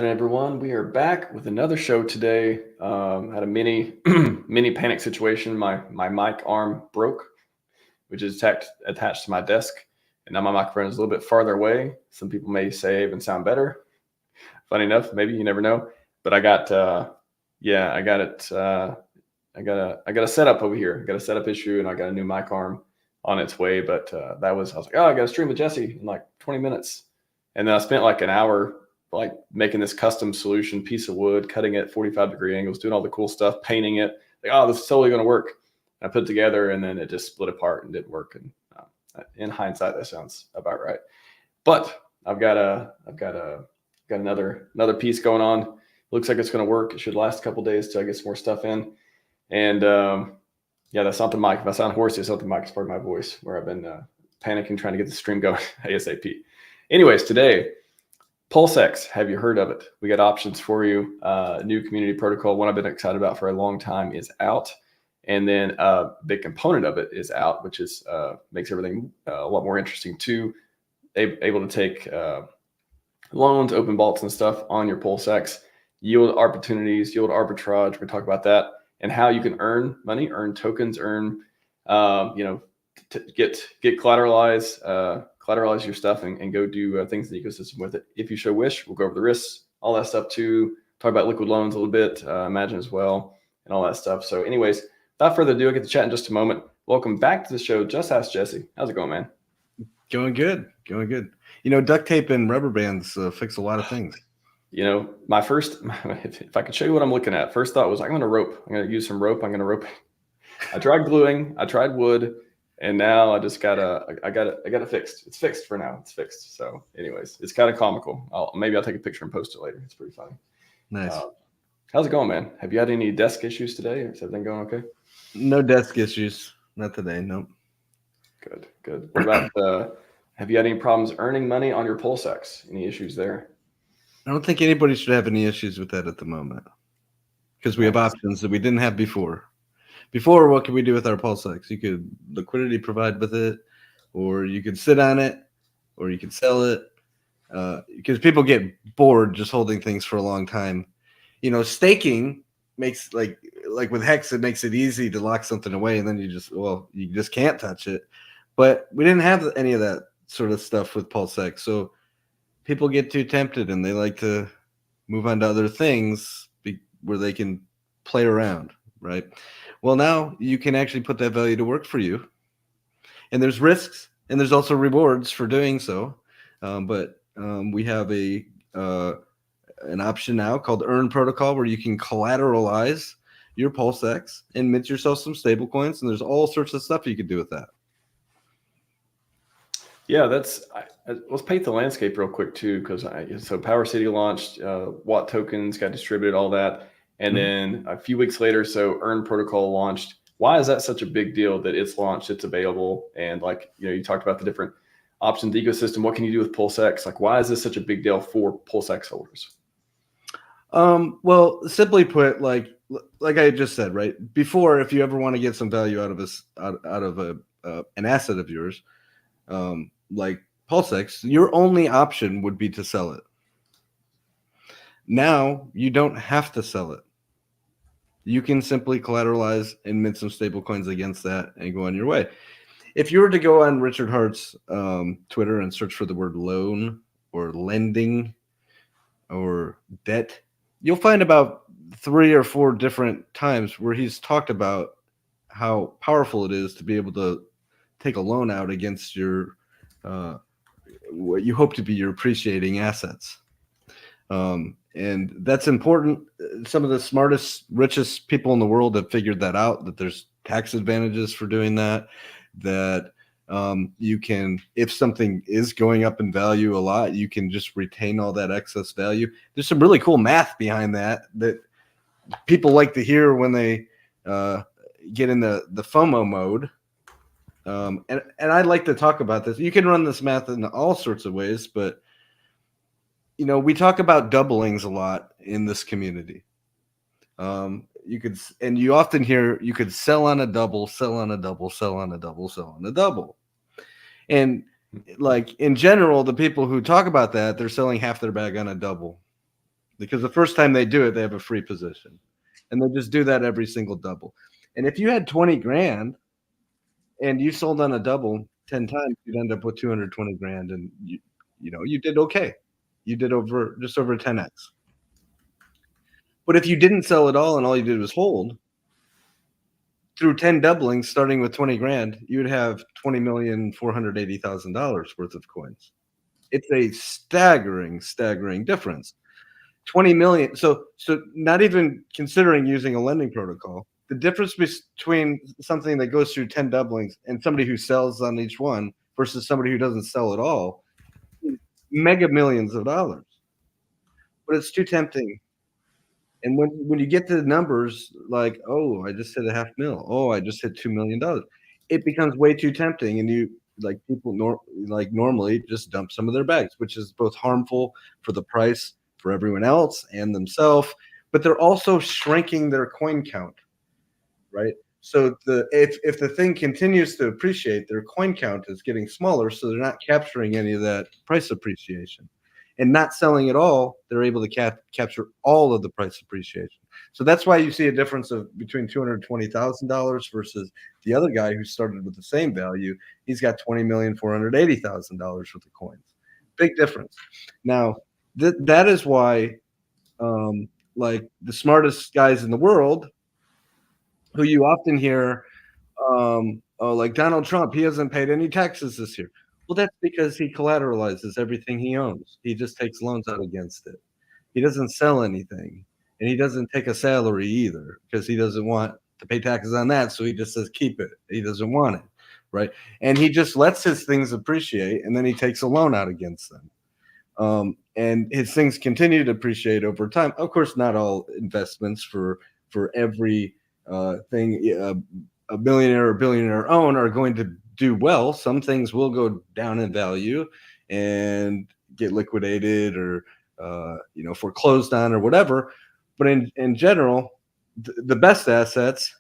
Everyone, we are back with another show today. Had a mini mini panic situation. My mic arm broke, which is attached to my desk, and now my microphone is a little bit farther away. Some people may say even sound better. Funny enough, maybe you never know. But I got I got it. I got a setup over here. I got a setup issue, and I got a new mic arm on its way. But I was like, oh, I got to stream with Jesse in like 20 minutes, and then I spent like an hour like making this custom solution piece of wood, cutting it 45-degree angles, doing all the cool stuff, painting it. Like, oh, this is totally going to work. And I put it together, and then it just split apart and didn't work. And in hindsight, that sounds about right. But I've got another piece going on. Looks like it's going to work. It should last a couple days till I get some more stuff in. And yeah, that's not the mic. If I sound hoarse, it's not the mic. It's part of my voice where I've been panicking trying to get the stream going ASAP. Anyways, today, PulseX, have you heard of it? We got options for you. New community protocol, one I've been excited about for a long time, is out. And then a big component of it is out, which is makes everything a lot more interesting too. Able to take loans, open vaults and stuff on your PulseX, yield opportunities, yield arbitrage. We talk about that and how you can earn money, earn tokens, earn, get collateralize your stuff and go do things in the ecosystem with it. If you show wish, we'll go over the risks, all that stuff too. Talk about liquid loans a little bit, Imagine as well, and all that stuff. So anyways, without further ado, I'll get to chat in just a moment. Welcome back to the show. Just Ask Jesse. How's it going, man? Going good. You know, duct tape and rubber bands fix a lot of things. You know, if I could show you what I'm looking at, first thought was I'm going to use some rope. I'm going to rope. I tried gluing. I tried wood. And now I just got it fixed. It's fixed for now. It's fixed. So anyways, it's kind of comical. Maybe I'll take a picture and post it later. It's pretty funny. Nice. How's it going, man? Have you had any desk issues today? Or is everything going okay? No desk issues. Not today. Nope. Good. What about, have you had any problems earning money on your PulseX? Any issues there? I don't think anybody should have any issues with that at the moment because we have options that we didn't have before. Before, what could we do with our PulseX? You could liquidity provide with it, or you could sit on it, or you could sell it. Because people get bored just holding things for a long time. You know, staking makes like with Hex, it makes it easy to lock something away, and then you just can't touch it. But we didn't have any of that sort of stuff with PulseX, so people get too tempted and they like to move on to other things where they can play around, right? Well, now you can actually put that value to work for you. And there's risks and there's also rewards for doing so. But we have an option now called Earn Protocol where you can collateralize your PulseX and mint yourself some stable coins. And there's all sorts of stuff you can do with that. Yeah, let's paint the landscape real quick too, because so PowerCity launched, Watt tokens got distributed, all that. And then a few weeks later, so Earn Protocol launched. Why is that such a big deal that it's launched, it's available? And like, you talked about the different options, the ecosystem. What can you do with PulseX? Like, why is this such a big deal for PulseX holders? Well, simply put, like I just said, right before, if you ever want to get some value out of an asset of yours, like PulseX, your only option would be to sell it. Now you don't have to sell it. You can simply collateralize and mint some stable coins against that and go on your way. If you were to go on Richard Hart's Twitter and search for the word loan or lending or debt, you'll find about 3 or 4 different times where he's talked about how powerful it is to be able to take a loan out against your what you hope to be your appreciating assets. And that's important. Some of the smartest, richest people in the world have figured that out, that there's tax advantages for doing that, that you can, if something is going up in value a lot, you can just retain all that excess value. There's some really cool math behind that people like to hear when they get in the FOMO mode. And I'd like to talk about this. You can run this math in all sorts of ways, but we talk about doublings a lot in this community. You often hear you could sell on a double, sell on a double, sell on a double, sell on a double. And like in general, the people who talk about that, they're selling half their bag on a double. because the first time they do it, they have a free position, and they just do that every single double. And if you had 20 grand and you sold on a double 10 times, you'd end up with 220 grand, and you did okay. You did just over 10x. But if you didn't sell at all and all you did was hold, through 10 doublings, starting with 20 grand, you would have $20,480,000 worth of coins. It's a staggering difference. 20 million. So not even considering using a lending protocol, the difference between something that goes through 10 doublings and somebody who sells on each one versus somebody who doesn't sell at all is mega millions of dollars. But it's too tempting. And when you get to the numbers like, oh, I just hit $500,000. Oh, I just hit $2 million. It becomes way too tempting, and people normally just dump some of their bags, which is both harmful for the price for everyone else and themselves, but they're also shrinking their coin count, right? So if the thing continues to appreciate, their coin count is getting smaller, so they're not capturing any of that price appreciation. And not selling at all, they're able to capture all of the price appreciation. So that's why you see a difference of between $220,000 versus the other guy who started with the same value. He's got $20,480,000 worth of coins. Big difference. Now, that is why, like the smartest guys in the world, who you often hear, like Donald Trump, he hasn't paid any taxes this year. Well, that's because he collateralizes everything he owns. He just takes loans out against it. He doesn't sell anything, and he doesn't take a salary either because he doesn't want to pay taxes on that. So he just says, keep it. He doesn't want it, right? And he just lets his things appreciate, and then he takes a loan out against them. And his things continue to appreciate over time. Of course, not all investments for every thing a millionaire or billionaire own are going to do well. Some things will go down in value and get liquidated or foreclosed on or whatever. But in general, the best assets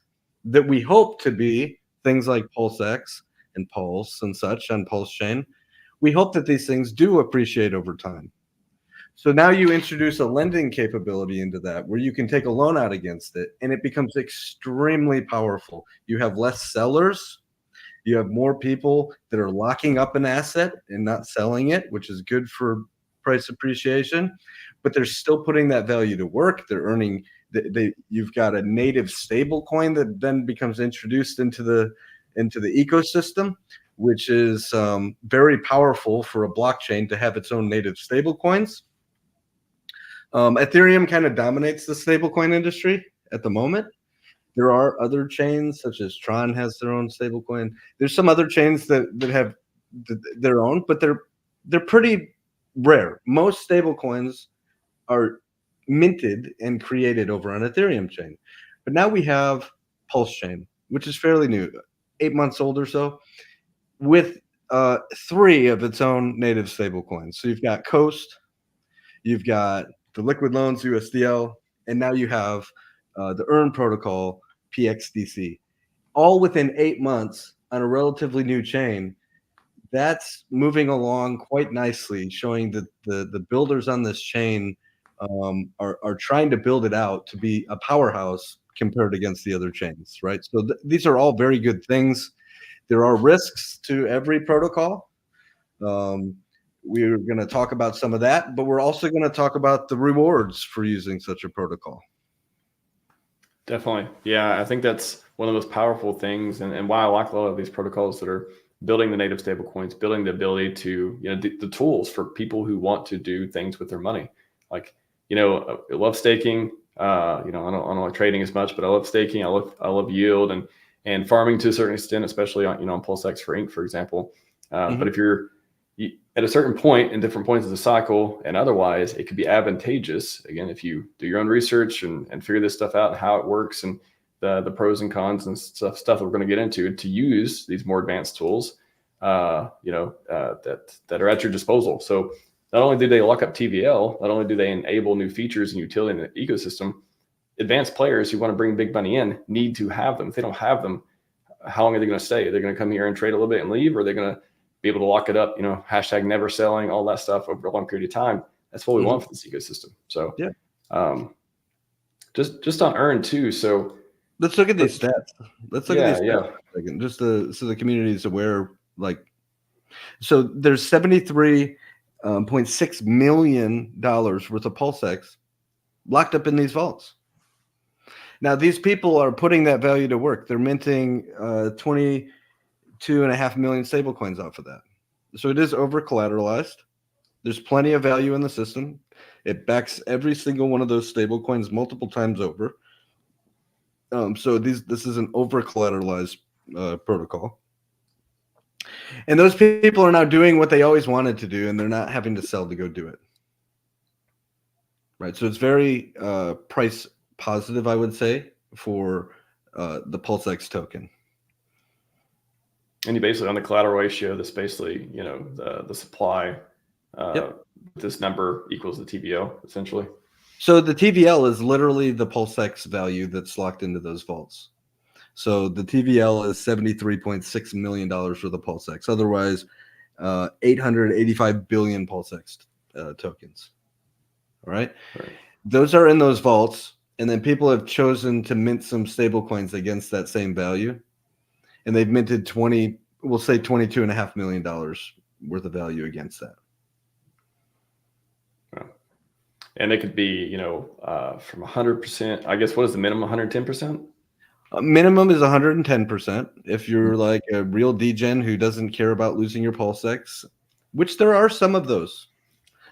that we hope to be things like PulseX and Pulse and such on PulseChain, we hope that these things do appreciate over time. So now you introduce a lending capability into that where you can take a loan out against it, and it becomes extremely powerful. You have less sellers. You have more people that are locking up an asset and not selling it, which is good for price appreciation, but they're still putting that value to work. They're earning. You've got a native stable coin that then becomes introduced into the ecosystem, which is very powerful for a blockchain to have its own native stable coins. Ethereum kind of dominates the stablecoin industry at the moment. There are other chains such as Tron has their own stablecoin. There's some other chains that have their own, but they're pretty rare. Most stablecoins are minted and created over on Ethereum chain. But now we have PulseChain, which is fairly new, 8 months old or so, with 3 of its own native stablecoins. So you've got Coast, you've got the Liquid Loans USDL, and now you have the Earn protocol PXDC, all within 8 months on a relatively new chain. That's moving along quite nicely, showing that the builders on this chain are trying to build it out to be a powerhouse compared against the other chains, right? So these are all very good things. There are risks to every protocol. We're going to talk about some of that, but we're also going to talk about the rewards for using such a protocol. Definitely. Yeah, I think that's one of the most powerful things, and why I like a lot of these protocols that are building the native stable-coins, building the ability to, the tools for people who want to do things with their money. Like, I love staking. I don't like trading as much, but I love staking. I love yield and farming to a certain extent, especially on PulseX for Inc, for example. But if you're at a certain point in different points of the cycle and otherwise, it could be advantageous, again, if you do your own research and figure this stuff out and how it works and the pros and cons and stuff that we're going to get into, to use these more advanced tools that are at your disposal. So not only do they lock up TVL, not only do they enable new features and utility in the ecosystem, advanced players who want to bring big money in need to have them. If they don't have them, how long are they going to stay? They're going to come here and trade a little bit and leave, or are they going to be able to lock it up, hashtag never selling, all that stuff over a long period of time? That's what we want for this ecosystem. So yeah, Just on earn too. So let's look at these stats. Let's look at these yeah. stats for a second, just so the community is aware. Like, so there's $73.6 million worth of PulseX locked up in these vaults. Now, these people are putting that value to work. They're minting 22.5 million stablecoins off of that. So it is over collateralized. There's plenty of value in the system. It backs every single one of those stablecoins multiple times over. So this is an over collateralized protocol. And those people are now doing what they always wanted to do, and they're not having to sell to go do it. Right. So it's very price positive, I would say, for the PulseX token. And you basically on the collateral ratio, that's basically, the supply. This number equals the TVL essentially. So the TVL is literally the PulseX value that's locked into those vaults. So the TVL is $73.6 million for the PulseX. Otherwise, 885 billion PulseX tokens. All right. Those are in those vaults. And then people have chosen to mint some stable coins against that same value. And they've minted $22.5 million worth of value against that. And it could be, from 100%. I guess what is the minimum? 110%? Minimum is 110%. If you're like a real degen who doesn't care about losing your PulseX, which there are some of those.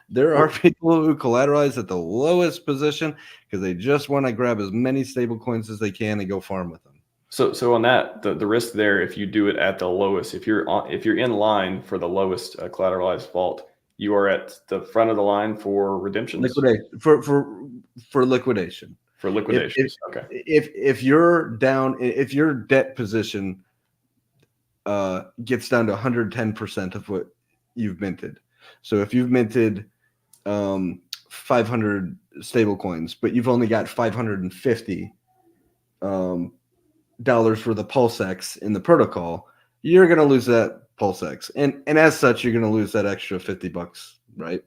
There are people who collateralize at the lowest position because they just want to grab as many stable coins as they can and go farm with them. So on that, the risk there, if you do it at the lowest, if you're in line for the lowest collateralized vault, you are at the front of the line for redemptions. Liquidation for liquidation. For liquidations. Okay. If you're down, if your debt position gets down to 110% of what you've minted. So if you've minted 500 stable coins, but you've only got $550 dollars for the PulseX in the protocol, you're going to lose that PulseX, and as such, you're going to lose that extra $50, right?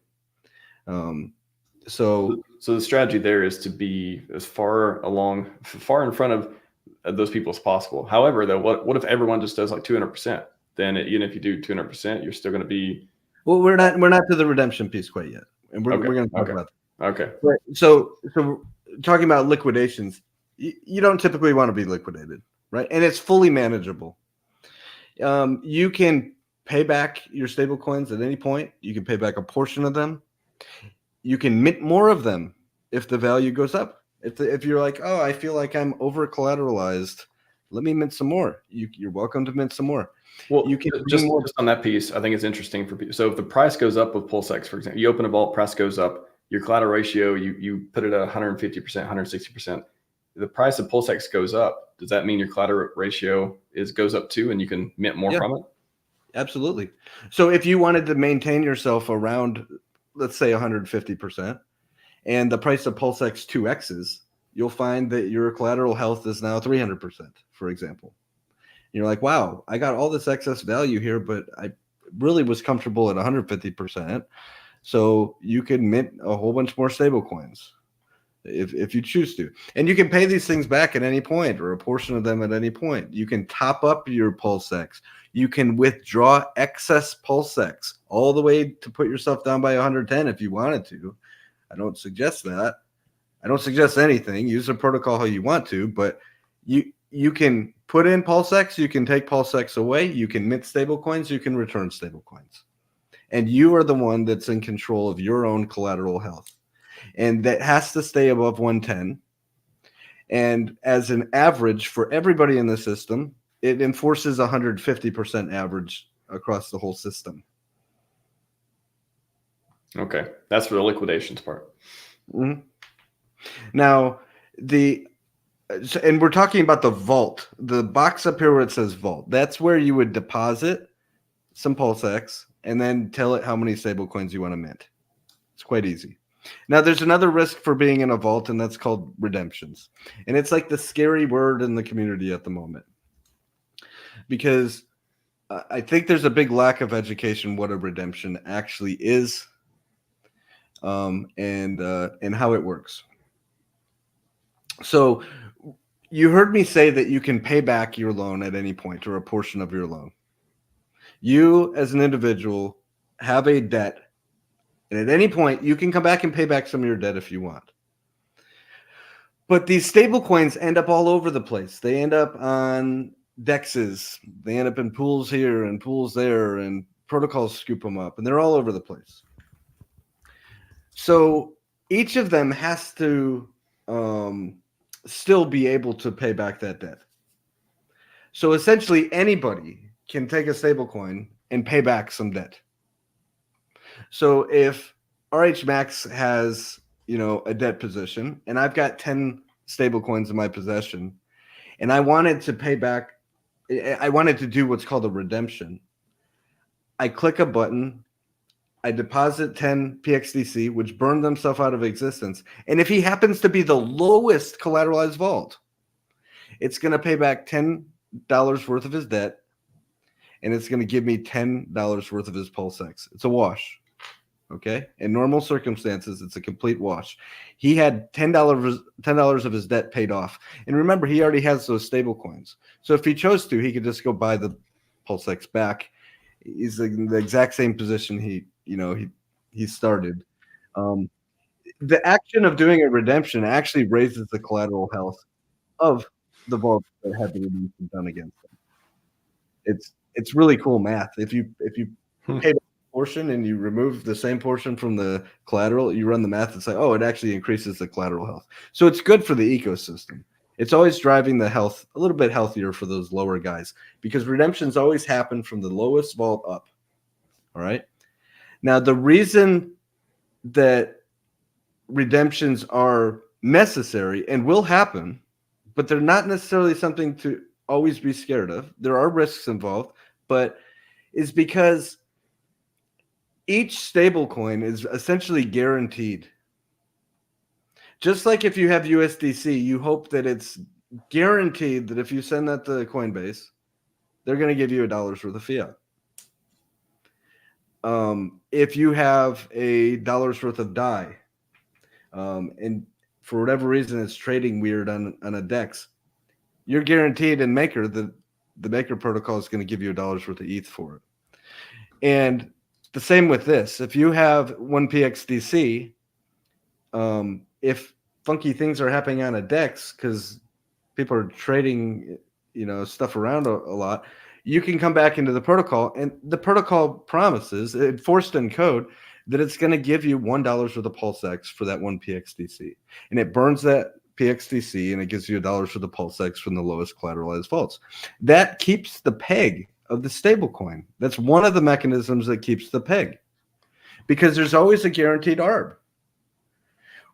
So the strategy there is to be as far in front of those people as possible. However, though, what if everyone just does like 200%? Then even if you do 200%, you're still going to be. Well, we're not to the redemption piece quite yet, and we're going to talk about that. Okay. Right. So talking about liquidations, you don't typically want to be liquidated, right? And it's fully manageable. You can pay back your stable coins at any point. You can pay back a portion of them. You can mint more of them if the value goes up. If you're like, oh, I feel like I'm over collateralized, let me mint some more. You're welcome to mint some more. Well, you can just on that piece, I think it's interesting for people. So if the price goes up with PulseX, for example, you open a vault, price goes up, your collateral ratio, you put it at 150%, 160%. The price of PulseX goes up. Does that mean your collateral ratio goes up too, and you can mint more from it? Absolutely. So if you wanted to maintain yourself around, let's say 150%, and the price of PulseX 2x's, you'll find that your collateral health is now 300%, for example. You're like, wow, I got all this excess value here, but I really was comfortable at 150%. So you can mint a whole bunch more stable coins if you choose to. And you can pay these things back at any point, or a portion of them at any point. You can top up your PulseX. You can withdraw excess PulseX all the way to put yourself down by 110 if you wanted to. I don't suggest that. I don't suggest anything. Use the protocol how you want to, but you can put in PulseX, you can take PulseX away, you can mint stable coins, you can return stable coins. And you are the one that's in control of your own collateral health. And that has to stay above 110. And as an average for everybody in the system, it enforces 150% average across the whole system. Okay. That's for the liquidations part. Mm-hmm. Now, and we're talking about the vault, the box up here where it says vault. That's where you would deposit some PulseX and then tell it how many stable coins you want to mint. It's quite easy. Now, there's another risk for being in a vault, and that's called redemptions. And it's like the scary word in the community at the moment, because I think there's a big lack of education what a redemption actually is, and how it works. So you heard me say that you can pay back your loan at any point or a portion of your loan. You as an individual have a debt, and at any point you can come back and pay back some of your debt if you want. But these stable coins end up all over the place. They end up on dexes. They end up in pools here and pools there, and protocols scoop them up, and they're all over the place. So each of them has to still be able to pay back that debt. So essentially, anybody can take a stable coin and pay back some debt. So if RHMax has, a debt position, and I've got 10 stable coins in my possession, and I wanted to pay back, I wanted to do what's called a redemption. I click a button, I deposit 10 PXDC, which burned themselves out of existence. And if he happens to be the lowest collateralized vault, it's going to pay back $10 worth of his debt, and it's going to give me $10 worth of his PulseX. It's a wash. Okay. In normal circumstances, it's a complete wash. He had $10 of his debt paid off. And remember, he already has those stable coins. So if he chose to, he could just go buy the PulseX back. He's in the exact same position he started. The action of doing a redemption actually raises the collateral health of the vault that had the redemption done against them. It's really cool math. If you pay the portion and you remove the same portion from the collateral, you run the math and say, oh, it actually increases the collateral health. So it's good for the ecosystem. It's always driving the health a little bit healthier for those lower guys, because redemptions always happen from the lowest vault up. All right. Now, the reason that redemptions are necessary and will happen, but they're not necessarily something to always be scared of. There are risks involved, but is because each stable coin is essentially guaranteed. Just like if you have USDC, you hope that it's guaranteed that if you send that to Coinbase, they're going to give you $1 worth of fiat. If you have $1 worth of DAI, and for whatever reason it's trading weird on a DEX, you're guaranteed in Maker that the Maker protocol is going to give you $1 worth of ETH for it. And the same with this. If you have one PXDC, if funky things are happening on a DEX because people are trading, stuff around a lot, you can come back into the protocol, and the protocol promises, enforced in code, that it's going to give you $1 worth of PulseX for that one PXDC. And it burns that PXDC, and it gives you $1 for the PulseX from the lowest collateralized vaults. That keeps the peg of the stablecoin. That's one of the mechanisms that keeps the peg, because there's always a guaranteed ARB.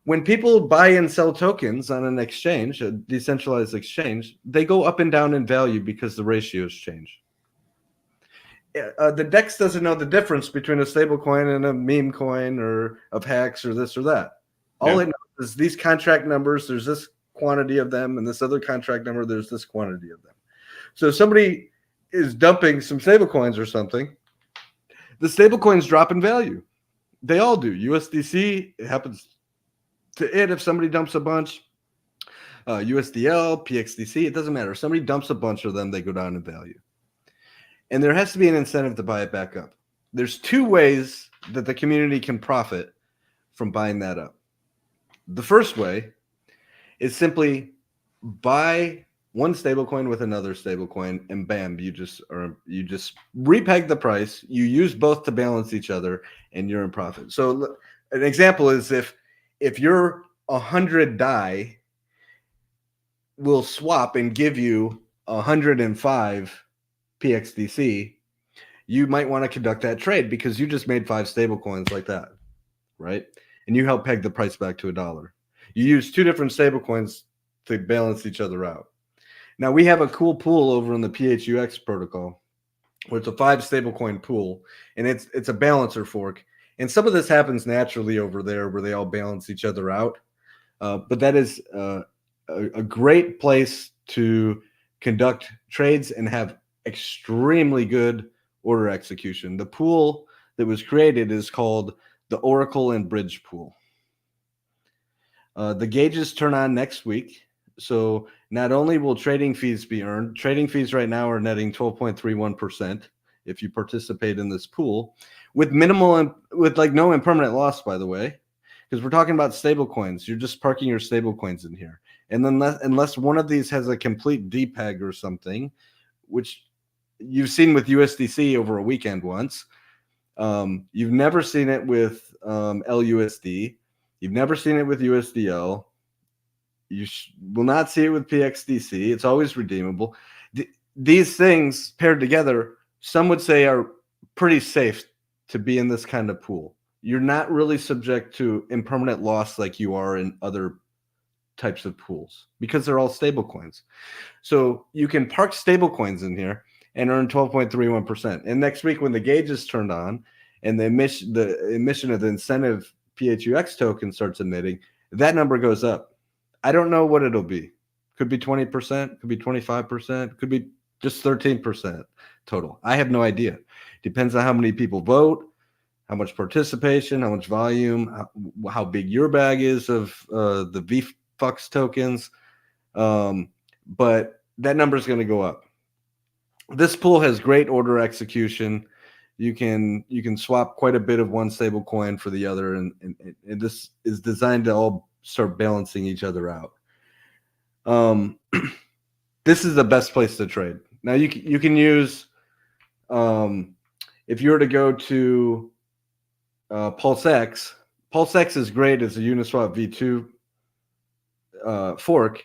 When people buy and sell tokens on an exchange, a decentralized exchange, they go up and down in value because the ratios change. The DEX doesn't know the difference between a stable coin and a meme coin or of hacks or this or that. All it knows is these contract numbers, there's this quantity of them, and this other contract number, there's this quantity of them. So if somebody is dumping some stable coins or something, the stable coins drop in value. They all do. USDC, it happens to it if somebody dumps a bunch. USDL, PXDC, it doesn't matter. If somebody dumps a bunch of them, they go down in value. And there has to be an incentive to buy it back up. There's two ways that the community can profit from buying that up. The first way is simply buy one stablecoin with another stablecoin, and bam, you just repeg the price. You use both to balance each other, and you're in profit. So an example is if your 100 DAI will swap and give you 105 PXDC, you might want to conduct that trade because you just made 5 stable coins like that, right? And you help peg the price back to $1. You use 2 different stable coins to balance each other out. Now we have a cool pool over in the PHUX protocol where it's a 5 stablecoin pool, and it's a balancer fork. And some of this happens naturally over there where they all balance each other out. But that is a great place to conduct trades and have extremely good order execution. The pool that was created is called the Oracle and Bridge pool. The gauges turn on next week. So not only will trading fees be earned, trading fees right now are netting 12.31% if you participate in this pool with like no impermanent loss, by the way, because we're talking about stable coins. You're just parking your stable coins in here. And then unless one of these has a complete depeg or something, which you've seen with USDC over a weekend once, you've never seen it with LUSD. You've never seen it with USDL. You will not see it with PXDC. It's always redeemable. These things paired together, some would say, are pretty safe to be in this kind of pool. You're not really subject to impermanent loss like you are in other types of pools because they're all stable coins. So you can park stable coins in here and earn 12.31%. And next week when the gauge is turned on and the emission of the incentive PHUX token starts emitting, that number goes up. I don't know what it'll be. Could be 20%, could be 25%, could be just 13% total. I have no idea. Depends on how many people vote, how much participation, how much volume, how big your bag is of the VFUX tokens. But that number is going to go up. This pool has great order execution. You can swap quite a bit of one stable coin for the other, and this is designed to all start balancing each other out. This is the best place to trade. Now you can use if you were to go to PulseX. PulseX is great as a Uniswap V2 fork,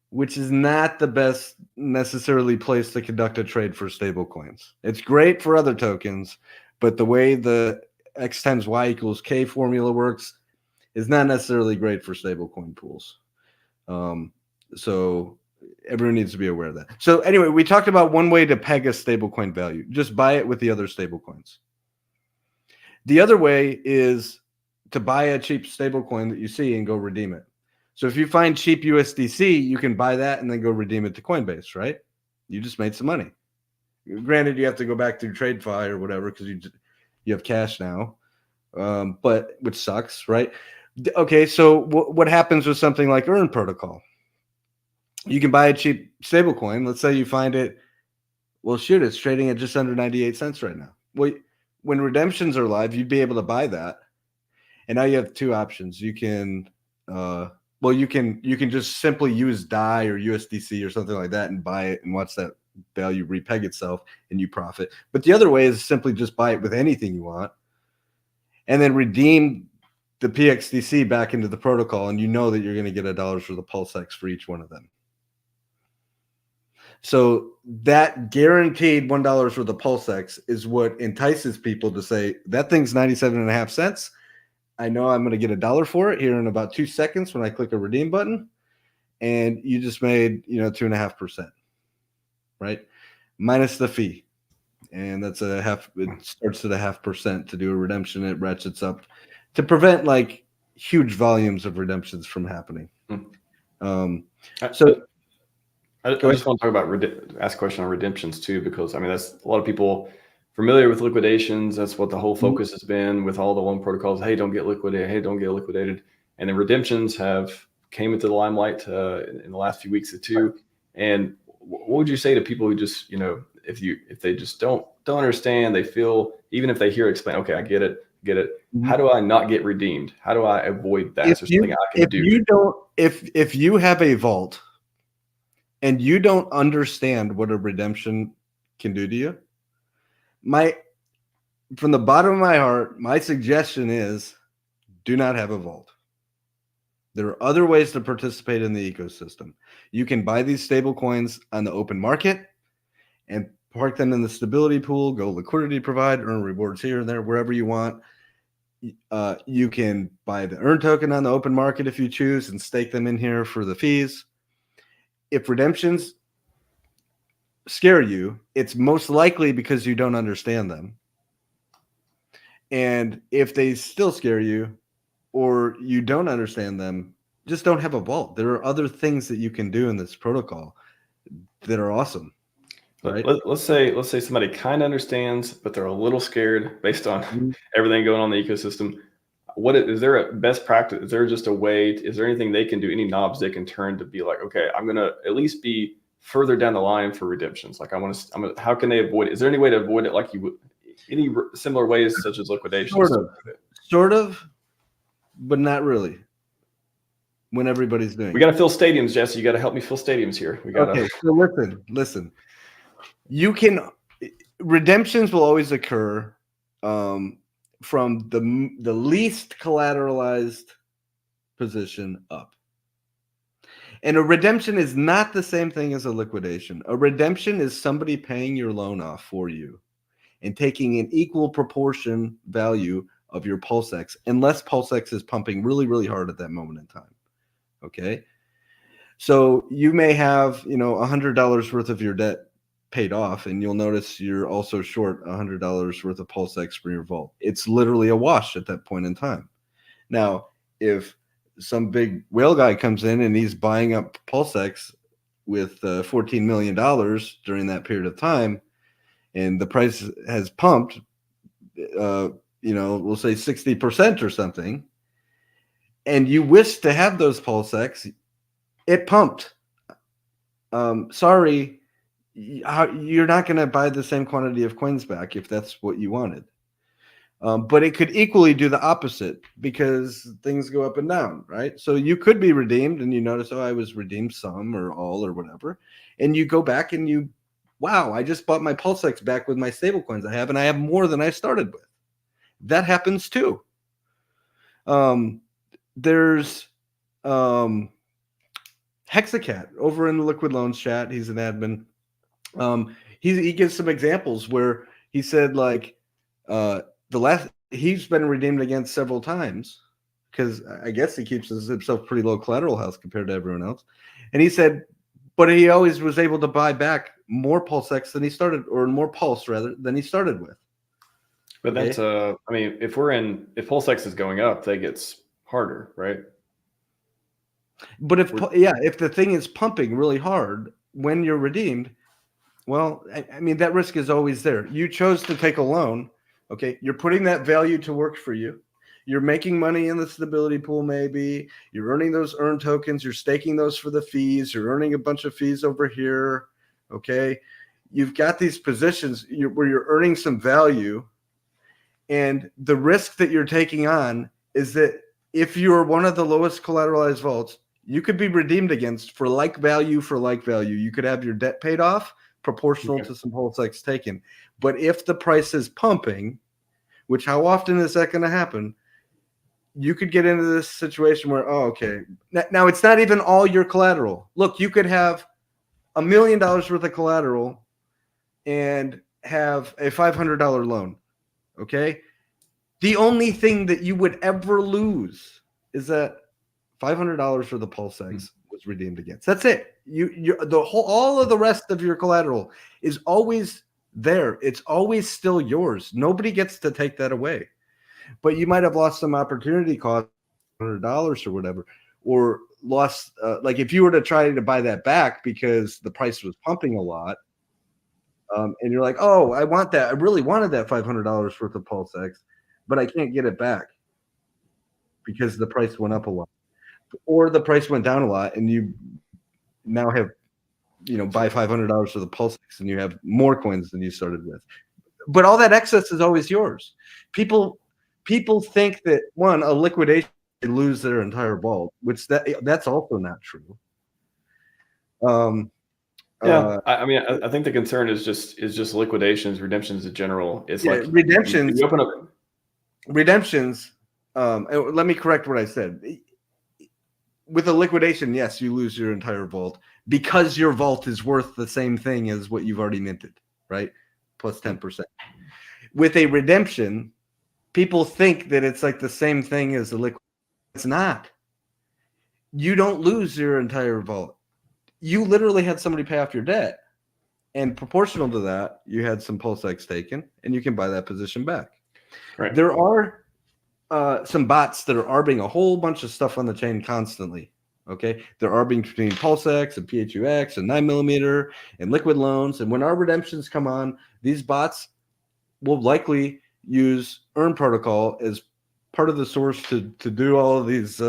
which is not the best necessarily place to conduct a trade for stable coins. It's great for other tokens, but the way the X times Y equals K formula works is not necessarily great for stablecoin pools. So everyone needs to be aware of that. So anyway, we talked about one way to peg a stablecoin value. Just buy it with the other stablecoins. The other way is to buy a cheap stablecoin that you see and go redeem it. So if you find cheap USDC, you can buy that and then go redeem it to Coinbase, right? You just made some money. Granted, you have to go back through TradeFi or whatever because you have cash now, but which sucks, right? Okay, so what happens with something like Earn Protocol? You can buy a cheap stablecoin. Let's say you find it, well, shoot, it's trading at just under 98 cents right now. Well, when redemptions are live, you'd be able to buy that. And now you have two options. You can, you can just simply use DAI or USDC or something like that and buy it and watch that value repeg itself and you profit. But the other way is simply just buy it with anything you want and then redeem the PXDC back into the protocol, and you know that you're going to get $1 for the PulseX for each one of them. So that guaranteed $1 for the PulseX is what entices people to say, that thing's 97.5 cents. I know I'm going to get $1 for it here in about 2 seconds when I click a redeem button. And you just made, 2.5%, right? Minus the fee. And that's it starts at 0.5% to do a redemption. It ratchets up to prevent like huge volumes of redemptions from happening. I just want to talk about ask a question on redemptions too, because that's a lot of people familiar with liquidations. That's what the whole focus has been with all the one protocols. Hey, don't get liquidated. Hey, don't get liquidated. And then redemptions have came into the limelight in the last few weeks or two. And what would you say to people who just, if they just don't understand, they feel, even if they hear explain, okay, I get it. How do I not get redeemed? How do I avoid that? Is there something I can do? If you have a vault and you don't understand what a redemption can do to you, from the bottom of my heart, my suggestion is do not have a vault. There are other ways to participate in the ecosystem. You can buy these stable coins on the open market and park them in the stability pool, go liquidity provide, earn rewards here and there, wherever you want. You can buy the Earn token on the open market if you choose and stake them in here for the fees. If redemptions scare you, it's most likely because you don't understand them. And if they still scare you or you don't understand them, just don't have a vault. There are other things that you can do in this protocol that are awesome. Right? Let's say somebody kind of understands, but they're a little scared based on everything going on in the ecosystem. is there a best practice? Is there just a way? Is there anything they can do? Any knobs they can turn to be like, okay, I'm gonna at least be further down the line for redemptions. Like how can they avoid it? Is there any way to avoid it? Like you would, any similar ways such as liquidations? Sort of, but not really. When everybody's doing, we got to fill stadiums, Jesse. You got to help me fill stadiums here. We got okay. So listen. You can redemptions will always occur from the least collateralized position up. And a redemption is not the same thing as a liquidation. A redemption is somebody paying your loan off for you and taking an equal proportion value of your PulseX, unless PulseX is pumping really, really hard at that moment in time. Okay. So you may have, $100 worth of your debt paid off, and you'll notice you're also short $100 worth of PulseX for your vault. It's literally a wash at that point in time. Now, if some big whale guy comes in and he's buying up PulseX with $14 million during that period of time, and the price has pumped, we'll say 60% or something, and you wish to have those PulseX, it pumped. Sorry, you're not going to buy the same quantity of coins back if that's what you wanted. But it could equally do the opposite because things go up and down, right? So you could be redeemed and you notice, I was redeemed some or all or whatever. And you go back and wow, I just bought my PulseX back with my stable coins I have, and I have more than I started with. That happens too. There's Hexacat over in the Liquid Loans chat. He's an admin. He gives some examples where he said he's been redeemed against several times because I guess he keeps himself pretty low collateral house compared to everyone else. And he said, but he always was able to buy back more PulseX than he started, or more Pulse rather than he started with. But that's if PulseX is going up, that gets harder, right? But if the thing is pumping really hard when you're redeemed, well, that risk is always there. You chose to take a loan. Okay. You're putting that value to work for you. You're making money in the stability pool. Maybe you're earning those earn tokens. You're staking those for the fees. You're earning a bunch of fees over here. Okay. You've got these positions where you're earning some value. And the risk that you're taking on is that if you're one of the lowest collateralized vaults, you could be redeemed against for like value. You could have your debt paid off proportional to some PulseX taken. But if the price is pumping, which how often is that going to happen? You could get into this situation where, now it's not even all your collateral. Look, you could have $1 million worth of collateral and have a $500 loan. Okay. The only thing that you would ever lose is that $500 for the PulseX was redeemed against. That's it. All of the rest of your collateral is always there. It's always still yours. Nobody gets to take that away. But you might have lost some opportunity cost, $100 or whatever, or lost if you were to try to buy that back because the price was pumping a lot, and you're like, oh, I want that. I really wanted that $500 worth of PulseX, but I can't get it back because the price went up a lot. Or the price went down a lot, and you now have, buy $500 for the PulseX, and you have more coins than you started with. But all that excess is always yours. People think that a liquidation they lose their entire vault, which that's also not true. I think the concern is just liquidations, redemptions in general. It's redemptions. You open up redemptions. Let me correct what I said. With a liquidation, yes, you lose your entire vault because your vault is worth the same thing as what you've already minted, right? Plus 10%. With a redemption, people think that it's like the same thing as a liquid. It's not. You don't lose your entire vault. You literally had somebody pay off your debt, and proportional to that, you had some PulseX taken, and you can buy that position back. Right. There are some bots that are arbing a whole bunch of stuff on the chain constantly. Okay, they're arbing between PulseX and PHUX and 9mm and Liquid Loans. And when our redemptions come on, these bots will likely use Earn protocol as part of the source to do all of these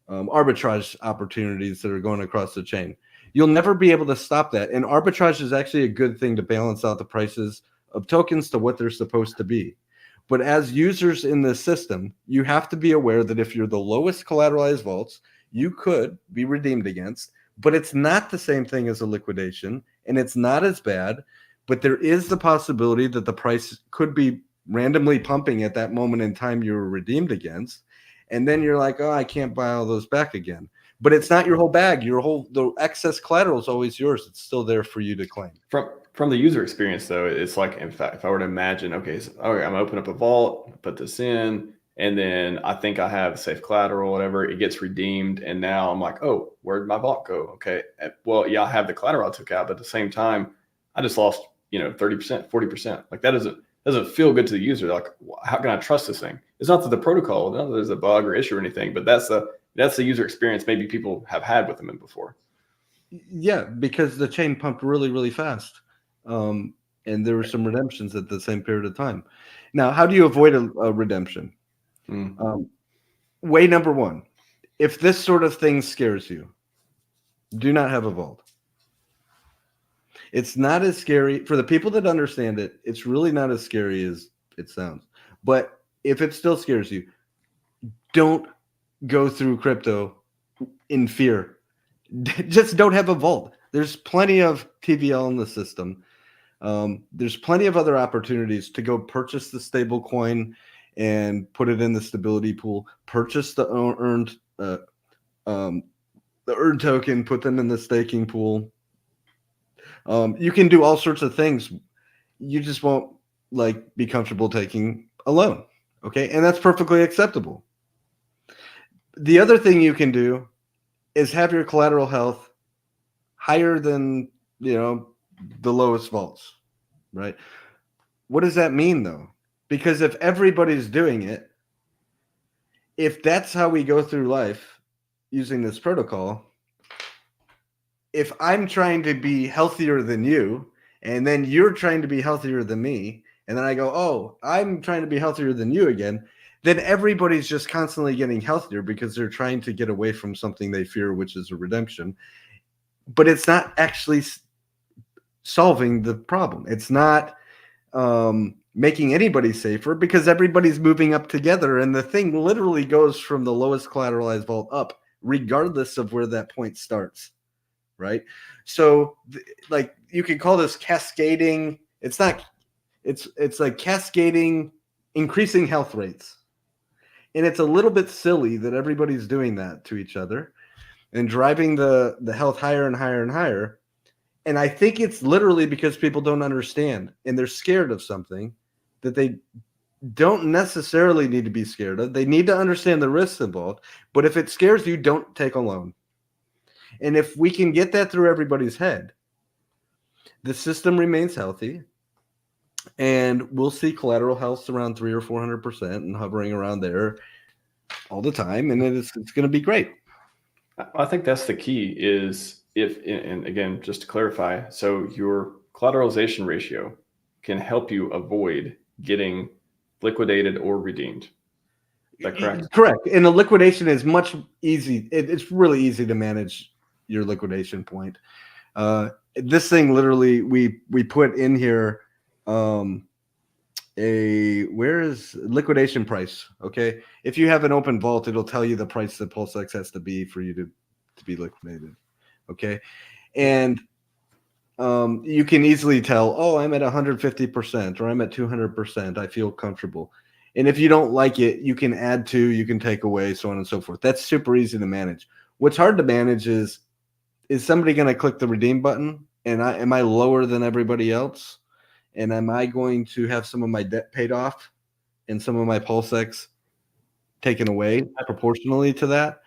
arbitrage opportunities that are going across the chain. You'll never be able to stop that. And arbitrage is actually a good thing to balance out the prices of tokens to what they're supposed to be. But as users in this system, you have to be aware that if you're the lowest collateralized vaults, you could be redeemed against, but it's not the same thing as a liquidation, and it's not as bad. But there is the possibility that the price could be randomly pumping at that moment in time you were redeemed against. And then you're like, oh, I can't buy all those back again. But it's not your whole bag. The excess collateral is always yours. It's still there for you to claim. From the user experience, though, it's like, in fact, if I were to imagine, okay, so, I'm gonna open up a vault, put this in, and then I think I have safe collateral, whatever, it gets redeemed, and now I'm like, oh, where'd my vault go? Okay, well, yeah, I have the collateral I took out, but at the same time, I just lost, 30%, 40%. Like that doesn't feel good to the user. Like, how can I trust this thing? It's not that the protocol, not that there's a bug or issue or anything, but that's the user experience maybe people have had with them before. Yeah, because the chain pumped really, really fast. And there were some redemptions at the same period of time. Now, how do you avoid a redemption? Way number one, if this sort of thing scares you, do not have a vault. It's not as scary for the people that understand it. It's really not as scary as it sounds. But if it still scares you, don't go through crypto in fear. Just don't have a vault. There's plenty of TVL in the system. There's plenty of other opportunities to go purchase the stable coin and put it in the stability pool. Purchase the earned token, put them in the staking pool. You can do all sorts of things. You just won't be comfortable taking a loan. Okay. And that's perfectly acceptable. The other thing you can do is have your collateral health higher than, the lowest vaults, right? What does that mean though? Because if everybody's doing it, if that's how we go through life using this protocol, if I'm trying to be healthier than you, and then you're trying to be healthier than me, and then I go, oh, I'm trying to be healthier than you again, then everybody's just constantly getting healthier because they're trying to get away from something they fear, which is a redemption. But it's not actually solving the problem. It's not making anybody safer because everybody's moving up together, and the thing literally goes from the lowest collateralized vault up, regardless of where that point starts. Right. So you could call this cascading. It's not, it's like cascading, increasing health rates. And it's a little bit silly that everybody's doing that to each other and driving the health higher and higher and higher. And I think it's literally because people don't understand and they're scared of something that they don't necessarily need to be scared of. They need to understand the risks involved. But if it scares you, don't take a loan. And if we can get that through everybody's head, the system remains healthy, and we'll see collateral health around 300 or 400% and hovering around there all the time, and it's going to be great. I think that's the key. Is and again, just to clarify, so your collateralization ratio can help you avoid getting liquidated or redeemed. Is that correct? Correct. And the liquidation is much easy. It's really easy to manage your liquidation point. This thing literally we put in here where is liquidation price? Okay. If you have an open vault, it'll tell you the price that PulseX has to be for you to be liquidated. Okay. And you can easily tell, oh, I'm at 150% or I'm at 200%. I feel comfortable. And if you don't like it, you can add to, you can take away, so on and so forth. That's super easy to manage. What's hard to manage is somebody going to click the redeem button? And am I lower than everybody else? And am I going to have some of my debt paid off and some of my PulseX taken away proportionally to that?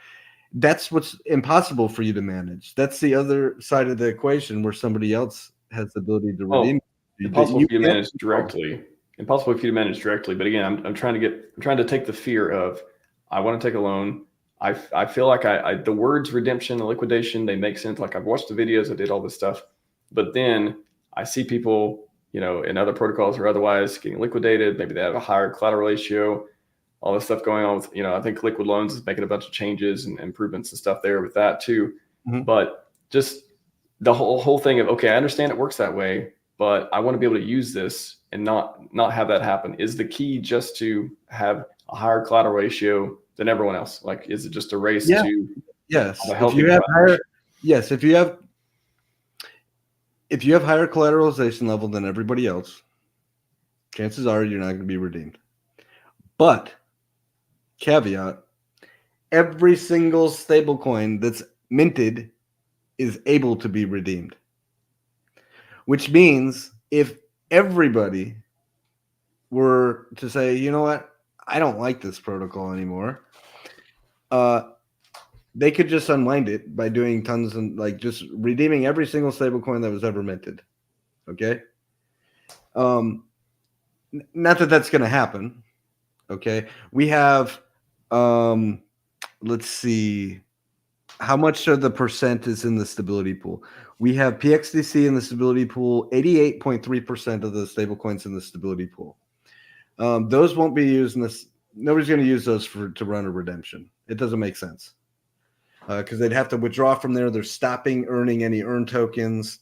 That's what's impossible for you to manage. That's the other side of the equation where somebody else has the ability to redeem. Impossible for you to manage directly. Impossible for you to manage directly. But again, I'm trying to take the fear of, I want to take a loan. I feel like the words redemption and liquidation, they make sense. Like I've watched the videos, I did all this stuff, but then I see people, in other protocols or otherwise getting liquidated. Maybe they have a higher collateral ratio. all this stuff going on with, I think Liquid Loans is making a bunch of changes and improvements and stuff there with that too. Mhm. But just the whole thing of, okay, I understand it works that way, but I want to be able to use this and not have that happen. Is the key just to have a higher collateral ratio than everyone else? Like, is it just a race Yeah. to Yes. have a If healthy you have collateral ratio? yes, if you have higher collateralization level than everybody else, chances are you're not going to be redeemed. But caveat, every single stablecoin that's minted is able to be redeemed. Which means if everybody were to say, you know what, I don't like this protocol anymore, they could just unwind it by doing tons and like just redeeming every single stablecoin that was ever minted. Okay. Not that that's going to happen. Okay. We have, let's see, how much of the percent is in the stability pool? We have PXDC in the stability pool, 88.3% of the stablecoins in the stability pool. Those won't be used in this. Nobody's going to use those to run a redemption. It doesn't make sense because they'd have to withdraw from there. They're stopping earning any earn tokens.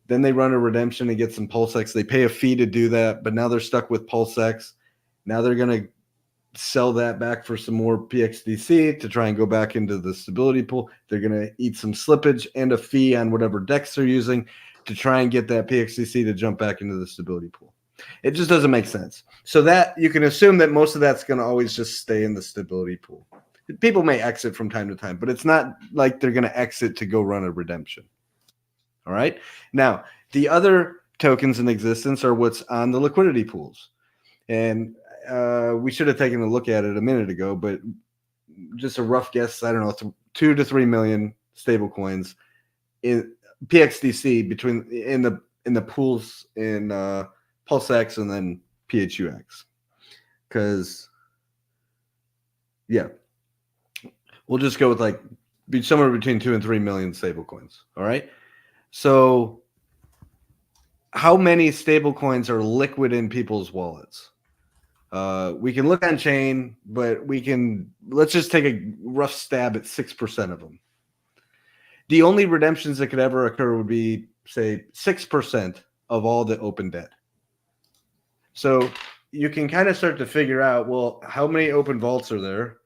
Then they run a redemption and get some PulseX. They pay a fee to do that, but now they're stuck with PulseX. Now they're going to sell that back for some more PXDC to try and go back into the stability pool. They're going to eat some slippage and a fee on whatever DEX they're using to try and get that PXDC to jump back into the stability pool. It just doesn't make sense. So that you can assume that most of that's going to always just stay in the stability pool. People may exit from time to time, but it's not like they're going to exit to go run a redemption. All right. Now, the other tokens in existence are what's on the liquidity pools. And we should have taken a look at it a minute ago, but just a rough guess, I don't know, 2 to 3 million stable coins in PXDC between in the pools in PulseX and then PHUX. Because yeah, we'll just go with like be somewhere between 2 and 3 million stable coins. All right. So how many stable coins are liquid in people's wallets? We can look on chain, but let's just take a rough stab at 6% of them. The only redemptions that could ever occur would be, say, 6% of all the open debt. So you can kind of start to figure out, well, how many open vaults are there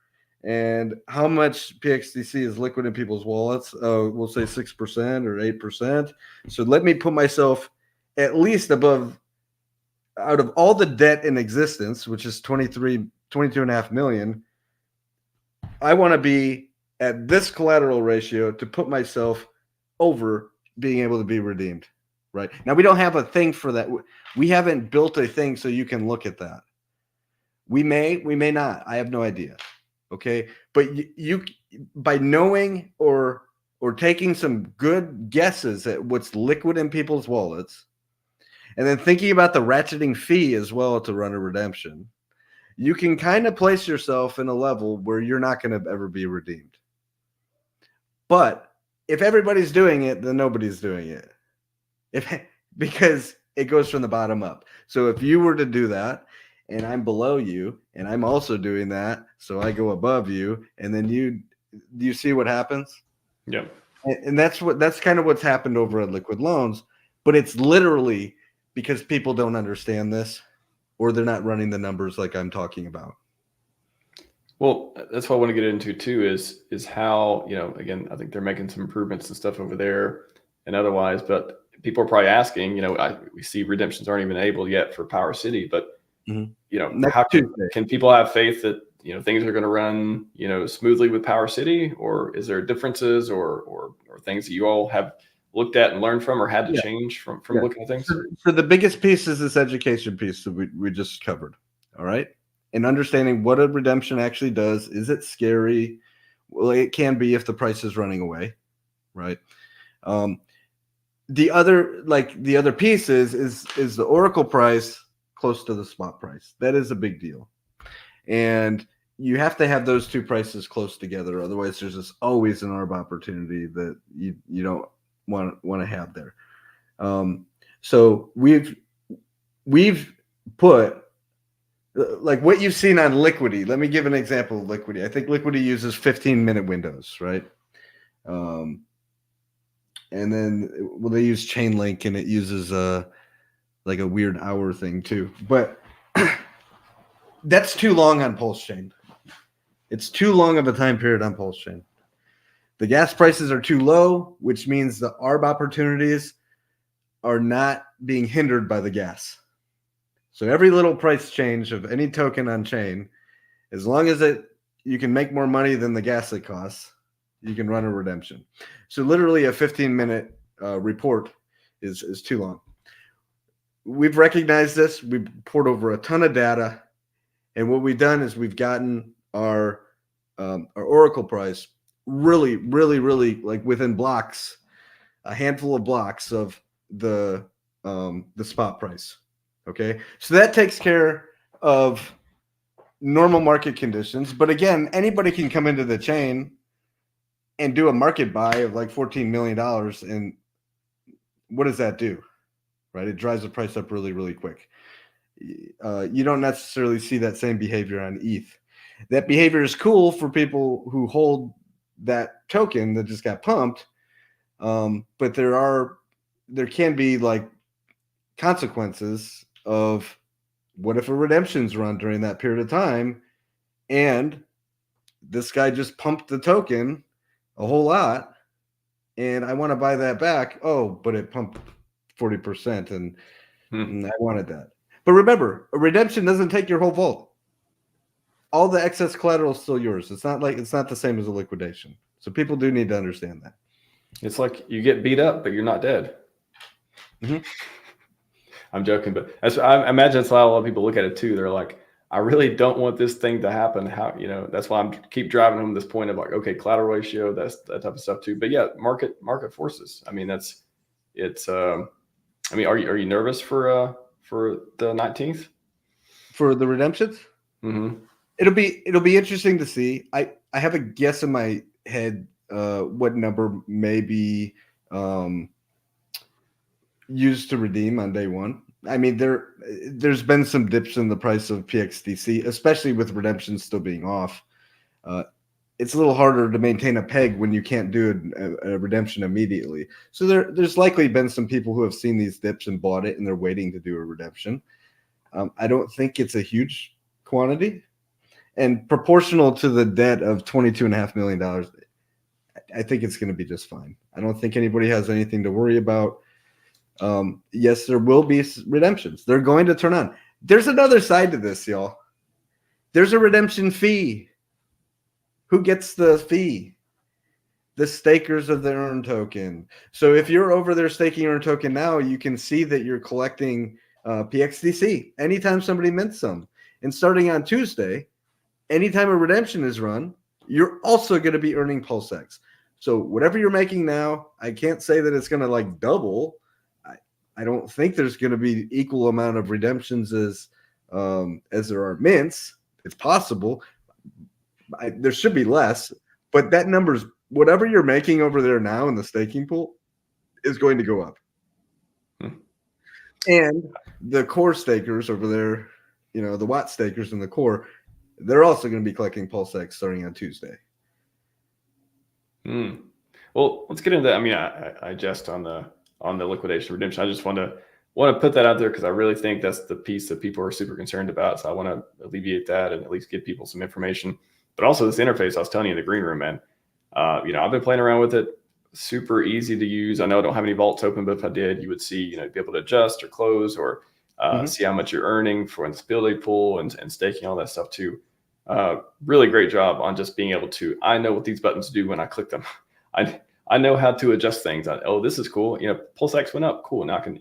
and how much PXDC is liquid in people's wallets? We'll say 6% or 8%. So let me put myself at least above, out of all the debt in existence, which is 22.5 million, I want to be at this collateral ratio to put myself over being able to be redeemed. Right now, we don't have a thing for that. We haven't built a thing so you can look at that. We may not. I have no idea. Okay, but you by knowing or taking some good guesses at what's liquid in people's wallets, and then thinking about the ratcheting fee as well to run a redemption, you can kind of place yourself in a level where you're not going to ever be redeemed. But if everybody's doing it, then nobody's doing it. Because it goes from the bottom up. So if you were to do that, and I'm below you, and I'm also doing that, so I go above you, and then you see what happens? Yeah. And that's kind of what's happened over at Liquid Loans, but it's literally because people don't understand this, or they're not running the numbers like I'm talking about. Well, that's what I want to get into too, is how, again, I think they're making some improvements and stuff over there and otherwise, but people are probably asking, we see redemptions aren't even able yet for PowerCity, but how can people have faith that, things are going to run, smoothly with PowerCity, or is there differences or things that you all have looked at and learned from or had to change from looking at things? So the biggest piece is this education piece that we just covered. All right. And understanding what a redemption actually does. Is it scary? Well, it can be if the price is running away. Right. The other piece is the Oracle price close to the spot price. That is a big deal. And you have to have those two prices close together. Otherwise, there's just always an arb opportunity that you don't want to have there. So we've put like what you've seen on Liquidity. Let me give an example of Liquidity. I think Liquidity uses 15-minute windows, right? And then they use Chainlink, and it uses like a weird hour thing too. But that's too long on PulseChain. It's too long of a time period on PulseChain. The gas prices are too low, which means the ARB opportunities are not being hindered by the gas. So every little price change of any token on chain, as long as you can make more money than the gas it costs, you can run a redemption. So literally a 15-minute report is too long. We've recognized this. We've poured over a ton of data. And what we've done is we've gotten our Oracle price really, really, really like within blocks, a handful of blocks of the spot price. Okay, so that takes care of normal market conditions. But again, anybody can come into the chain and do a market buy of like $14 million. And what does that do? Right? It drives the price up really, really quick. You don't necessarily see that same behavior on ETH. That behavior is cool for people who hold that token that just got pumped. But there can be like consequences of what if a redemption's run during that period of time and this guy just pumped the token a whole lot and I want to buy that back. Oh, but it pumped 40% and I wanted that. But remember, a redemption doesn't take your whole vault. All the excess collateral is still yours. It's not the same as a liquidation. So people do need to understand that. It's like you get beat up, but you're not dead. Mm-hmm. I'm joking, but I imagine that's how a lot of people look at it too. They're like, I really don't want this thing to happen. How, that's why I'm keep driving home this point of like, okay, collateral ratio, that's that type of stuff too. But yeah, market forces. I mean, I mean, are you nervous for the 19th? For the redemptions? Mm-hmm. It'll be interesting to see. I have a guess in my head what number may be used to redeem on day one. I mean, there's been some dips in the price of PXDC, especially with redemptions still being off. It's a little harder to maintain a peg when you can't do a redemption immediately. So there's likely been some people who have seen these dips and bought it, and they're waiting to do a redemption. I don't think it's a huge quantity. And proportional to the debt of $22.5 million, I think it's going to be just fine. I don't think anybody has anything to worry about. Yes, there will be redemptions. They're going to turn on. There's another side to this, y'all. There's a redemption fee. Who gets the fee? The stakers of the earn token. So if you're over there staking earn token now, you can see that you're collecting PXDC anytime somebody mints some. And starting on Tuesday, anytime a redemption is run, you're also going to be earning PulseX. So whatever you're making now, I can't say that it's going to like double. I don't think there's going to be equal amount of redemptions as there are mints. It's possible. There should be less, but that number's whatever you're making over there now in the staking pool is going to go up. And the core stakers over there, the Watt stakers in the core, they're also going to be collecting PulseX starting on Tuesday. Well, let's get into that. I mean, I jest on the liquidation redemption. I just want to put that out there because I really think that's the piece that people are super concerned about. So I want to alleviate that and at least give people some information. But also this interface I was telling you in the green room, man. I've been playing around with it. Super easy to use. I know I don't have any vaults open, but if I did, you would see, be able to adjust or close or see how much you're earning for the stability pool and staking, all that stuff too. Really great job on just being able to, I know what these buttons do when I click them. I know how to adjust things. This is cool. PulseX went up. Cool. Now I can,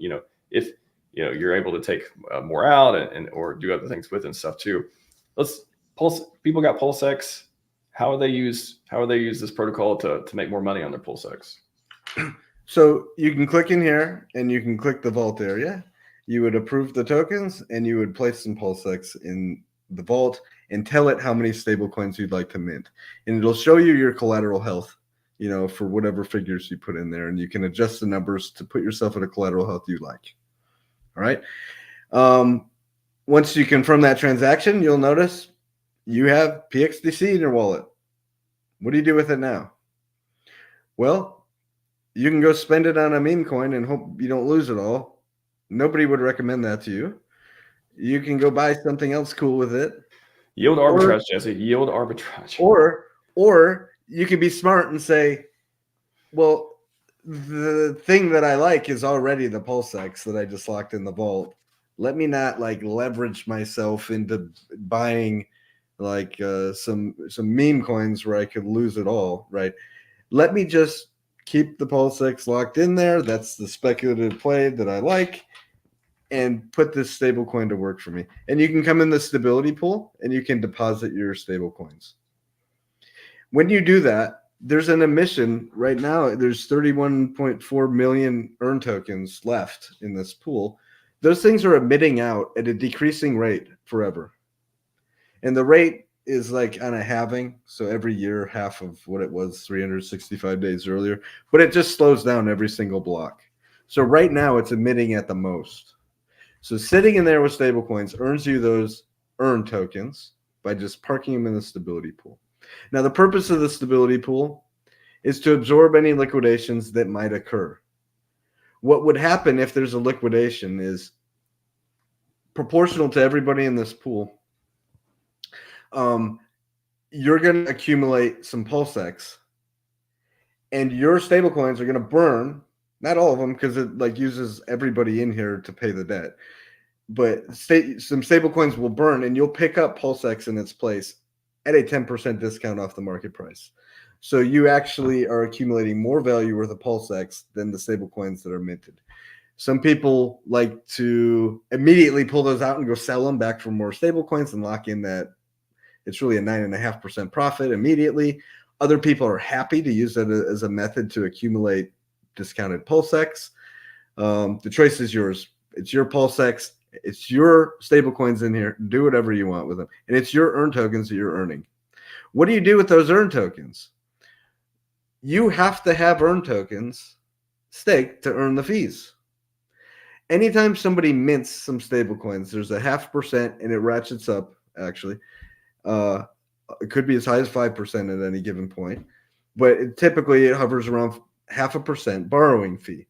if you're able to take more out and or do other things with and stuff too. People got PulseX. How would they use this protocol to make more money on their PulseX? So you can click in here and you can click the vault area. You would approve the tokens and you would place some PulseX in the vault and tell it how many stable coins you'd like to mint. And it'll show you your collateral health, for whatever figures you put in there. And you can adjust the numbers to put yourself at a collateral health you like. All right. Once you confirm that transaction, you'll notice you have PXDC in your wallet. What do you do with it now? Well, you can go spend it on a meme coin and hope you don't lose it all. Nobody would recommend that to you. You can go buy something else cool with it. Yield arbitrage, Jesse. Yield arbitrage. Or you can be smart and say, well, the thing that I like is already the PulseX that I just locked in the vault. Let me not like leverage myself into buying like some meme coins where I could lose it all, right? Let me just keep the PulseX locked in there. That's the speculative play that I like, and put this stable coin to work for me. And you can come in the stability pool and you can deposit your stable coins. When you do that, there's an emission right now. There's 31.4 million earn tokens left in this pool. Those things are emitting out at a decreasing rate forever. And the rate is like on a halving. So every year, half of what it was 365 days earlier, but it just slows down every single block. So right now it's emitting at the most. So sitting in there with stablecoins earns you those earn tokens by just parking them in the stability pool. Now, the purpose of the stability pool is to absorb any liquidations that might occur. What would happen if there's a liquidation is proportional to everybody in this pool. You're going to accumulate some PulseX, and your stablecoins are going to burn. Not all of them, because it like uses everybody in here to pay the debt. But some stablecoins will burn, and you'll pick up PulseX in its place at a 10% discount off the market price. So you actually are accumulating more value worth of PulseX than the stablecoins that are minted. Some people like to immediately pull those out and go sell them back for more stablecoins and lock in that it's really a 9.5% profit immediately. Other people are happy to use that as a method to accumulate discounted PulseX. The choice is yours. It's your PulseX. It's your stablecoins in here. Do whatever you want with them. And it's your earn tokens that you're earning. What do you do with those earn tokens? You have to have earn tokens staked to earn the fees. Anytime somebody mints some stablecoins, there's a 0.5% and it ratchets up, actually. It could be as high as 5% at any given point. But typically it hovers around 0.5% borrowing fee.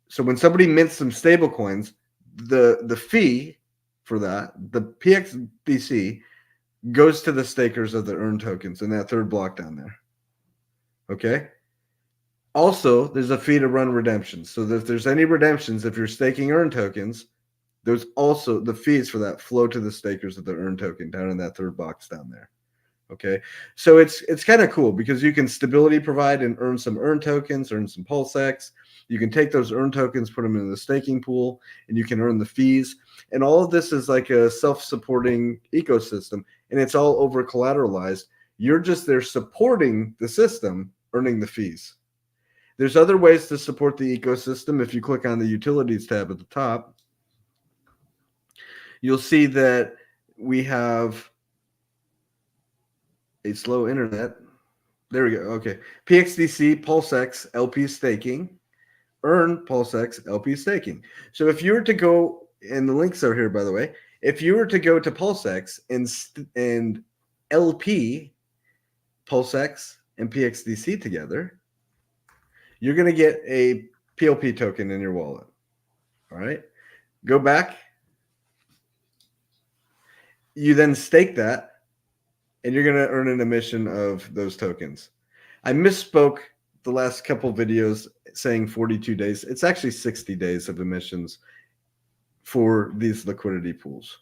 So when somebody mints some stablecoins, the fee for that, the PXDC, goes to the stakers of the earn tokens in that third block down there. Okay. Also, there's a fee to run redemptions. So that if there's any redemptions, if you're staking earn tokens, there's also the fees for that flow to the stakers of the earn token down in that third box down there. Okay. So it's kind of cool because you can stability provide and earn some earn tokens, earn some PulseX. You can take those earn tokens, put them in the staking pool, and you can earn the fees. And all of this is like a self-supporting ecosystem, and it's all over collateralized. You're just there supporting the system, earning the fees. There's other ways to support the ecosystem. If you click on the utilities tab at the top, you'll see that we have a slow internet. There we go. Okay. PXDC, PulseX, LP staking, earn PulseX, LP staking. So if you were to go, and the links are here, by the way, if you were to go to PulseX and LP PulseX and PXDC together, you're going to get a PLP token in your wallet. All right. Go back. You then stake that, and you're going to earn an emission of those tokens. I misspoke the last couple videos saying 42 days. It's actually 60 days of emissions for these liquidity pools.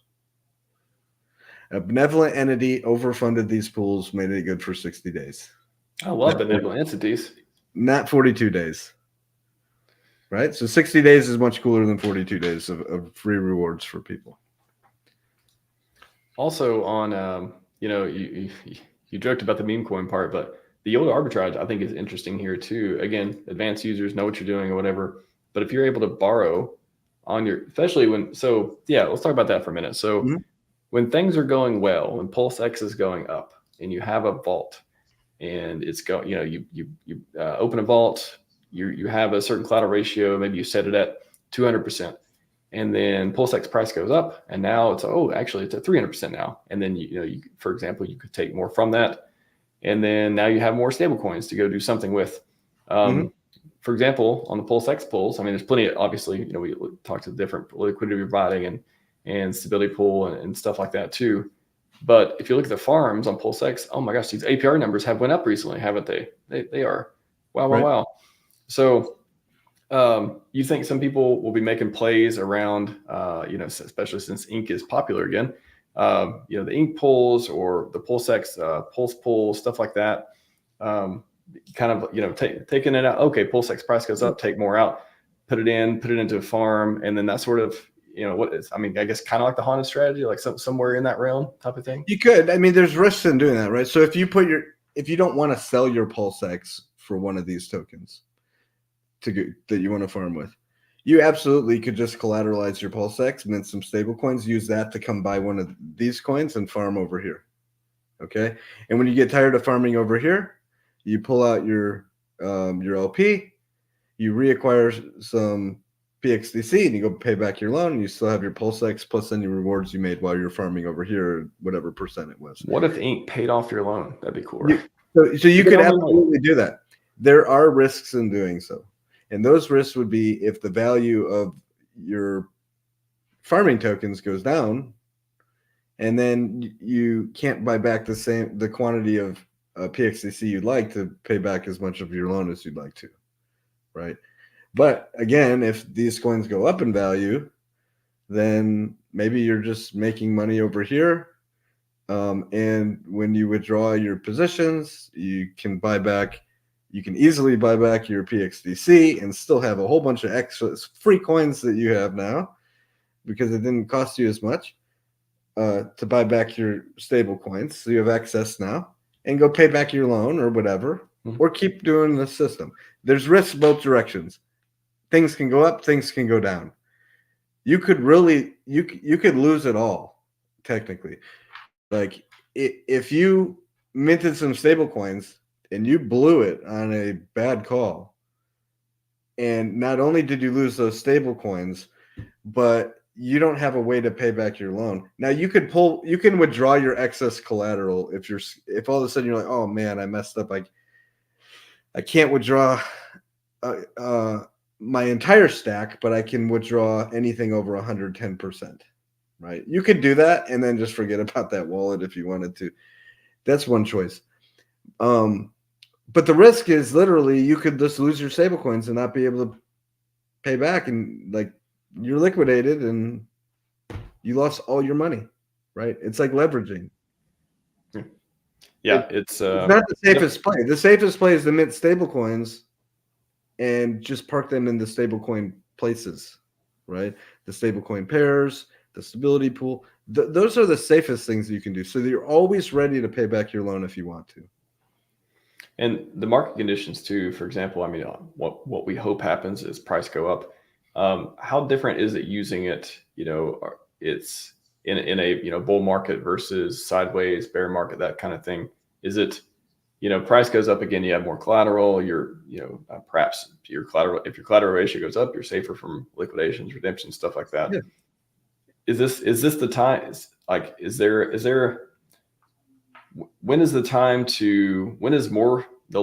A benevolent entity overfunded these pools, made it good for 60 days. I love benevolent entities. Not 42 days. Right? So 60 days is much cooler than 42 days of free rewards for people. Also on, you joked about the meme coin part, but the yield arbitrage I think is interesting here too. Again, advanced users know what you're doing or whatever, but if you're able to borrow on your, especially when, so yeah, let's talk about that for a minute. So when things are going well, when PulseX is going up and you have a vault and it's going, you open a vault, you have a certain collateral ratio, maybe you set it at 200%. and then PulseX price goes up, and now it's actually it's at 300% now. And then you for example, you could take more from that, and then now you have more stable coins to go do something with. For example, on the PulseX pools, I mean, there's plenty of, obviously, we talked to the different liquidity providing and stability pool and stuff like that too. But if you look at the farms on PulseX, oh my gosh, these APR numbers have went up recently, haven't they? They are. Wow, wow, wow. So you think some people will be making plays around, especially since ink is popular again, the ink pools or the PulseX pulse pool, stuff like that. Kind of, taking it out. Okay, PulseX price goes up, take more out, put it into a farm, and then that sort of, what is, I mean, I guess kind of like the haunted strategy, like somewhere in that realm type of thing. You could. I mean, there's risks in doing that, right? So if you don't want to sell your PulseX for one of these tokens that you want to farm with, you absolutely could just collateralize your PulseX, mint some stable coins, use that to come buy one of these coins and farm over here. Okay. And when you get tired of farming over here, you pull out your LP, you reacquire some PXDC, and you go pay back your loan, and you still have your PulseX plus any rewards you made while you're farming over here, whatever percent it was. What if ink paid off your loan? That'd be cool. Right? So you could absolutely do that. There are risks in doing so. And those risks would be if the value of your farming tokens goes down, and then you can't buy back the quantity of PXDC you'd like to pay back as much of your loan as you'd like to, right? But again, if these coins go up in value, then maybe you're just making money over here. And when you withdraw your positions, you can easily buy back your PXDC and still have a whole bunch of extra free coins that you have now because it didn't cost you as much to buy back your stable coins. So you have excess now, and go pay back your loan or whatever, or keep doing the system. There's risks both directions. Things can go up, things can go down. You could lose it all, technically. Like if you minted some stable coins and you blew it on a bad call, and not only did you lose those stable coins, but you don't have a way to pay back your loan. Now you can withdraw your excess collateral if all of a sudden you're like, oh man, I messed up. I can't withdraw my entire stack, but I can withdraw anything over 110%. Right? You could do that and then just forget about that wallet if you wanted to. That's one choice. But the risk is literally you could just lose your stable coins and not be able to pay back, and like you're liquidated and you lost all your money, right? It's like leveraging. Yeah, it's not the safest play. The safest play is to mint stable coins and just park them in the stable coin places, right? The stable coin pairs, the stability pool. Those are the safest things you can do. So you're always ready to pay back your loan if you want to. And the market conditions too, for example, I mean, what we hope happens is price go up. How different is it using it? It's in a bull market versus sideways, bear market, that kind of thing. Is it, price goes up again, you have more collateral, perhaps your collateral, if your collateral ratio goes up, you're safer from liquidations, redemptions, stuff like that. Yeah. Is this the time? Like, when is the time when is more the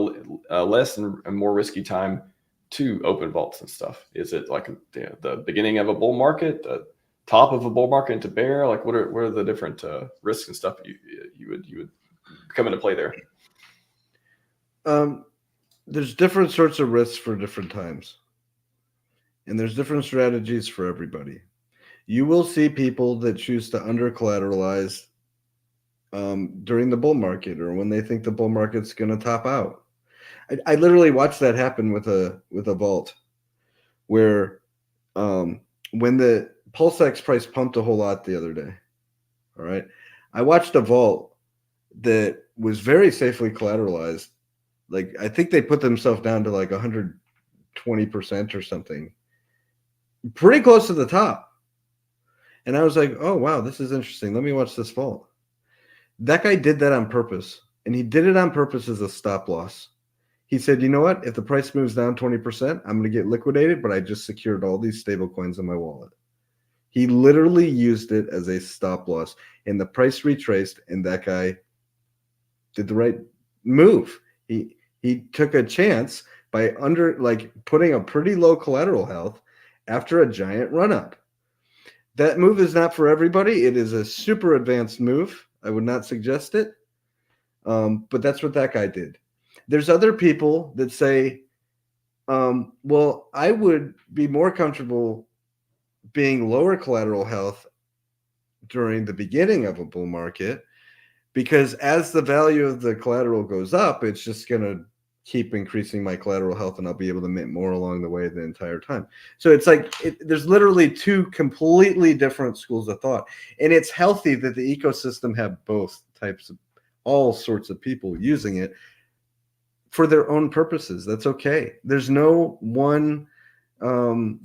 less and more risky time to open vaults and stuff? Is it like the beginning of a bull market, the top of a bull market into bear? Like, what are the different risks and stuff you would come into play there? There's different sorts of risks for different times, and there's different strategies for everybody. You will see people that choose to under collateralize during the bull market, or when they think the bull market's going to top out. I literally watched that happen with a vault, where when the PulseX price pumped a whole lot the other day, all right, I watched a vault that was very safely collateralized. Like, I think they put themselves down to like 120% or something, pretty close to the top. And I was like, oh wow, this is interesting. Let me watch this vault. That guy did that on purpose, and he did it on purpose as a stop loss. He said, you know what? If the price moves down 20%, I'm going to get liquidated, but I just secured all these stable coins in my wallet. He literally used it as a stop loss, and the price retraced, and that guy did the right move. He took a chance by putting a pretty low collateral health after a giant run up. That move is not for everybody. It is a super advanced move. I would not suggest it. But that's what that guy did. There's other people that say, well, I would be more comfortable being lower collateral health during the beginning of a bull market, because as the value of the collateral goes up, it's just going to keep increasing my collateral health, and I'll be able to mint more along the way the entire time. So it's like there's literally two completely different schools of thought, and it's healthy that the ecosystem have both types of all sorts of people using it for their own purposes. That's okay. There's no one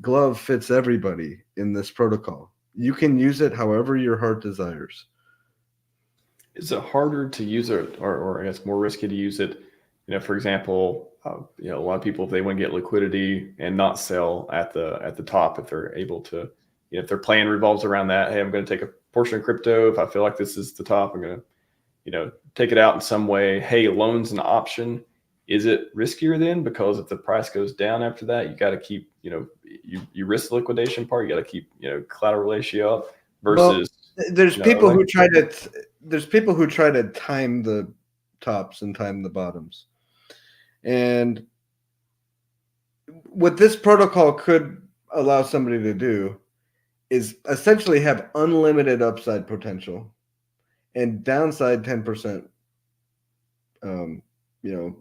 glove fits everybody in this protocol. You can use it however your heart desires. Is it harder to use it, or I guess more risky to use it? For example, a lot of people, if they want to get liquidity and not sell at the top, if they're able to, if their plan revolves around that, hey, I'm going to take a portion of crypto. If I feel like this is the top, I'm going to, take it out in some way. Hey, loan's an option. Is it riskier then? Because if the price goes down after that, you got to keep, you risk the liquidation part. You got to keep, collateral ratio up versus. Well, there's people who try to time the tops and time the bottoms. And what this protocol could allow somebody to do is essentially have unlimited upside potential and downside 10%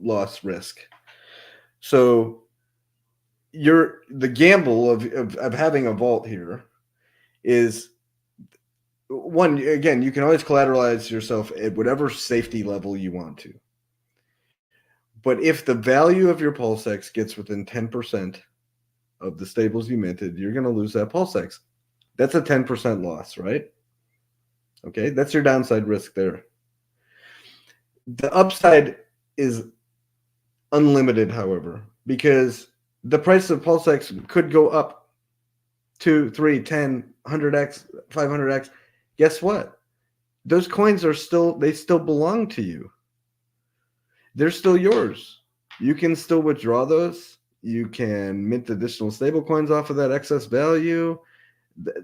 loss risk. So the gamble of having a vault here is, one, again, you can always collateralize yourself at whatever safety level you want to. But if the value of your PulseX gets within 10% of the stables you minted, you're going to lose that PulseX. That's a 10% loss, right? Okay, that's your downside risk there. The upside is unlimited, however, because the price of PulseX could go up 2, 3, 10, 100x, 500x. Guess what? Those coins still belong to you. They're still yours. You can still withdraw those. You can mint additional stable coins off of that excess value.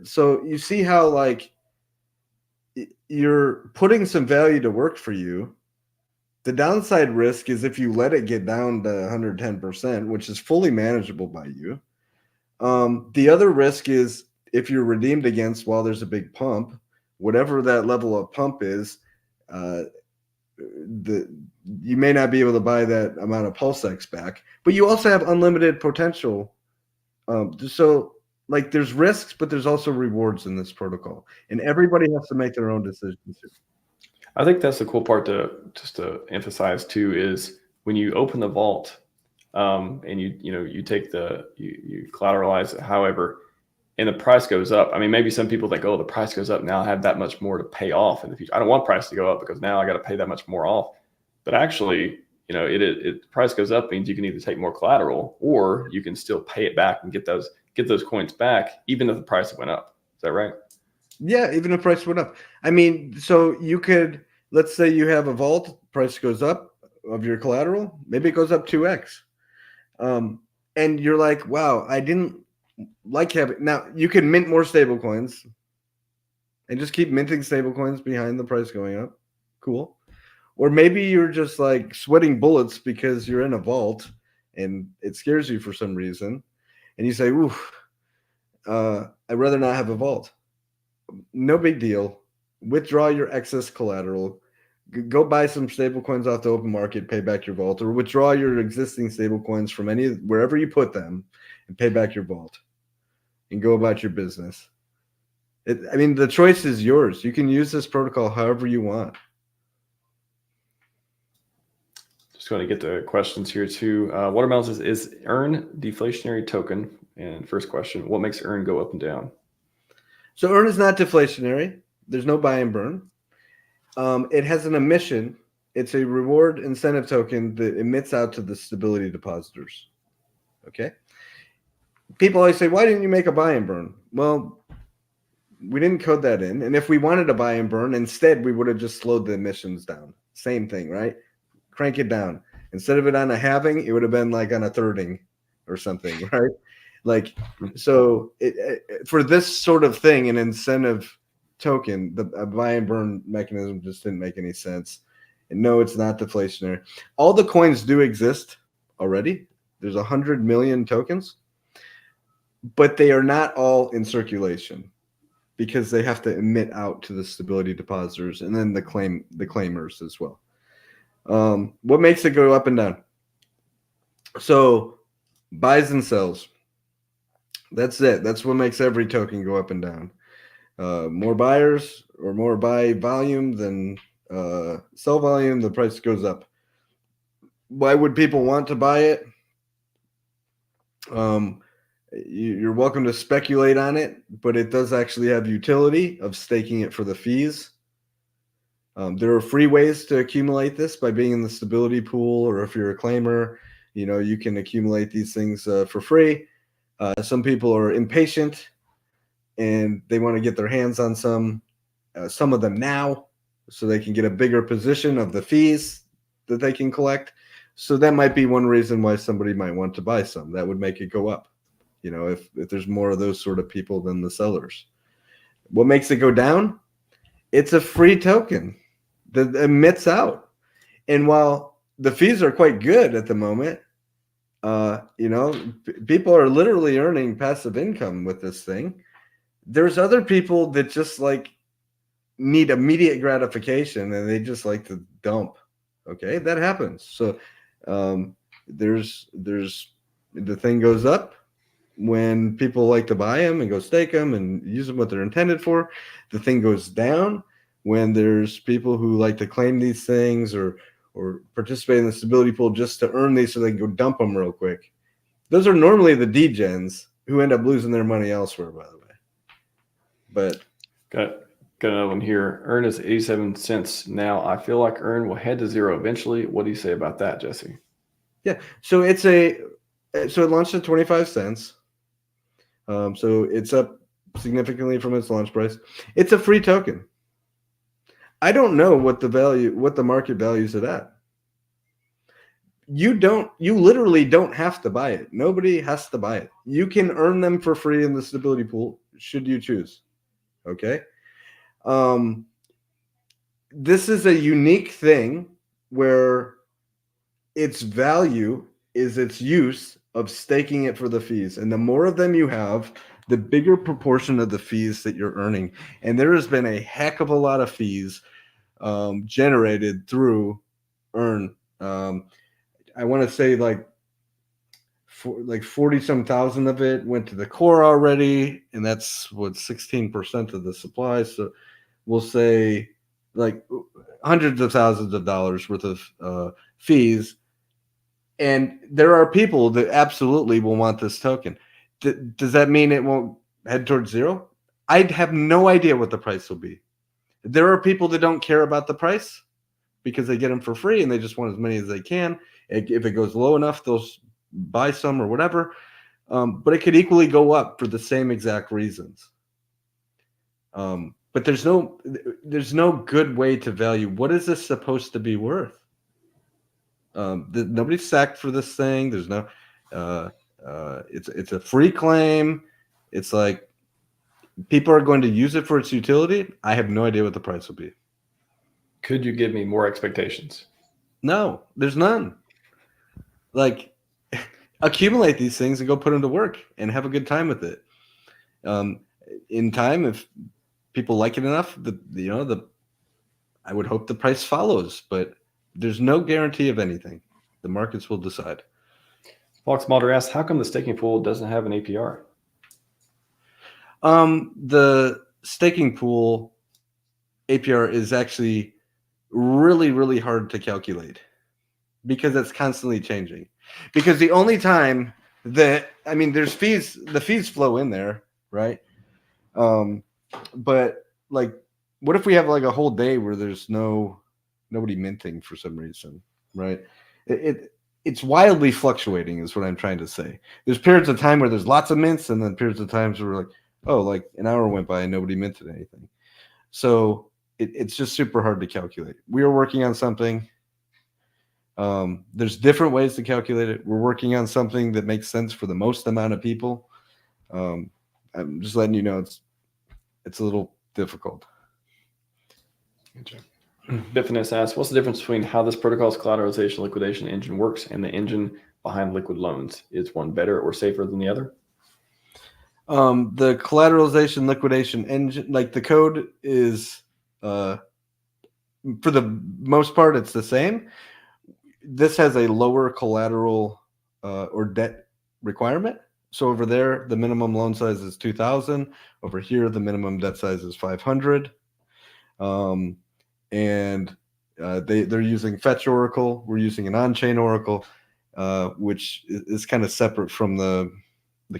So you see how you're putting some value to work for you. The downside risk is if you let it get down to 110%, which is fully manageable by you. The other risk is if you're redeemed against while there's a big pump, whatever that level of pump is, you may not be able to buy that amount of PulseX back, but you also have unlimited potential. So there's risks, but there's also rewards in this protocol, and everybody has to make their own decisions. I think that's the cool part to emphasize too, is when you open the vault, and you take you collateralize it, however, and the price goes up. I mean, maybe some people think, oh, the price goes up, now I have that much more to pay off in the future. I don't want price to go up because now I got to pay that much more off. But actually, price goes up means you can either take more collateral or you can still pay it back and get those coins back, even if the price went up. Is that right? Yeah, even if price went up. I mean, so you could, let's say you have a vault, price goes up of your collateral, maybe it goes up 2x. And you're like, wow, I didn't like having. Now you can mint more stable coins and just keep minting stable coins behind the price going up. Cool. Or maybe you're just sweating bullets because you're in a vault and it scares you for some reason. And you say, ooh, I'd rather not have a vault. No big deal. Withdraw your excess collateral. Go buy some stable coins off the open market, pay back your vault, or withdraw your existing stable coins from wherever you put them and pay back your vault and go about your business. The choice is yours. You can use this protocol however you want. Just going to get the questions here too. Watermelon says, is EARN deflationary token? And first question, what makes EARN go up and down? So EARN is not deflationary. There's no buy and burn. It has an emission. It's a reward incentive token that emits out to the stability depositors. Okay. People always say, why didn't you make a buy and burn? Well, We didn't code that in. And if we wanted to buy and burn, instead we would have just slowed the emissions down. Same thing, right? Crank it down. Instead of it on a halving, it would have been like on a thirding or something, right? Like, so for this sort of thing, an incentive token, the buy and burn mechanism just didn't make any sense. And no, it's not deflationary. All the coins do exist already. There's 100 million tokens, but they are not all in circulation because they have to emit out to the stability depositors and then the claimers as well. What makes it go up and down? So buys and sells. That's it. That's what makes every token go up and down. More buyers or more buy volume than sell volume, the price goes up. Why would people want to buy it? You're welcome to speculate on it, but it does actually have utility of staking it for the fees. There are free ways to accumulate this by being in the stability pool, or if you're a claimer, you can accumulate these things for free. Some people are impatient and they want to get their hands on some of them now so they can get a bigger position of the fees that they can collect. So that might be one reason why somebody might want to buy some. That would make it go up, if there's more of those sort of people than the sellers. What makes it go down? It's a free token that emits out. And while the fees are quite good at the moment, people are literally earning passive income with this thing. There's other people that just need immediate gratification and they just like to dump. Okay, that happens. So there's the thing goes up when people like to buy them and go stake them and use them what they're intended for. The thing goes down when there's people who like to claim these things or participate in the stability pool just to earn these so they can go dump them real quick. Those are normally the degens who end up losing their money elsewhere, by the way. But got another one here. Earn is 87 cents now. I feel like Earn will head to zero eventually. What do you say about that, Jesse? Yeah, so it launched at 25 cents. So it's up significantly from its launch price. It's a free token. I don't know what the market values it at. You literally don't have to buy it. Nobody has to buy it. You can earn them for free in the stability pool should you choose. Okay. This is a unique thing where its value is its use of staking it for the fees. And the more of them you have, the bigger proportion of the fees that you're earning. And there has been a heck of a lot of fees generated through Earn. I want to say like 40 some thousand of it went to the core already, and that's 16% of the supply. So we'll say like hundreds of thousands of dollars worth of fees. And there are people that absolutely will want this token. Does that mean it won't head towards zero? I'd have no idea what the price will be. There are people that don't care about the price because they get them for free and they just want as many as they can. If it goes low enough, they'll buy some or whatever. But it could equally go up for the same exact reasons. But there's no good way to value what is this supposed to be worth. Nobody's sacked for this thing. There's no. It's a free claim. It's like people are going to use it for its utility. I have no idea what the price will be. Could you give me more expectations? No, there's none. Like, accumulate these things and go put them to work and have a good time with it. In time, if people like it enough, I would hope the price follows, but there's no guarantee of anything. The markets will decide. Fox Modder asks, how come the staking pool doesn't have an APR? The staking pool APR is actually really, really hard to calculate because it's constantly changing. Because the only time there's fees, the fees flow in there, right? But like, what if we have like a whole day where there's nobody minting for some reason, right? It's wildly fluctuating is what I'm trying to say. There's periods of time where there's lots of mints and then periods of times where we're like, oh, like an hour went by and nobody minted anything. So it's just super hard to calculate. We are working on something. There's different ways to calculate it. We're working on something that makes sense for the most amount of people. I'm just letting you know it's a little difficult. Biffness asks, what's the difference between how this protocol's collateralization liquidation engine works and the engine behind liquid loans? Is one better or safer than the other? The collateralization liquidation engine, like the code is, for the most part, it's the same. This has a lower collateral or debt requirement. So over there, the minimum loan size is 2,000. Over here, the minimum debt size is 500. And they're using Fetch Oracle. We're using an on-chain Oracle, which is kind of separate from the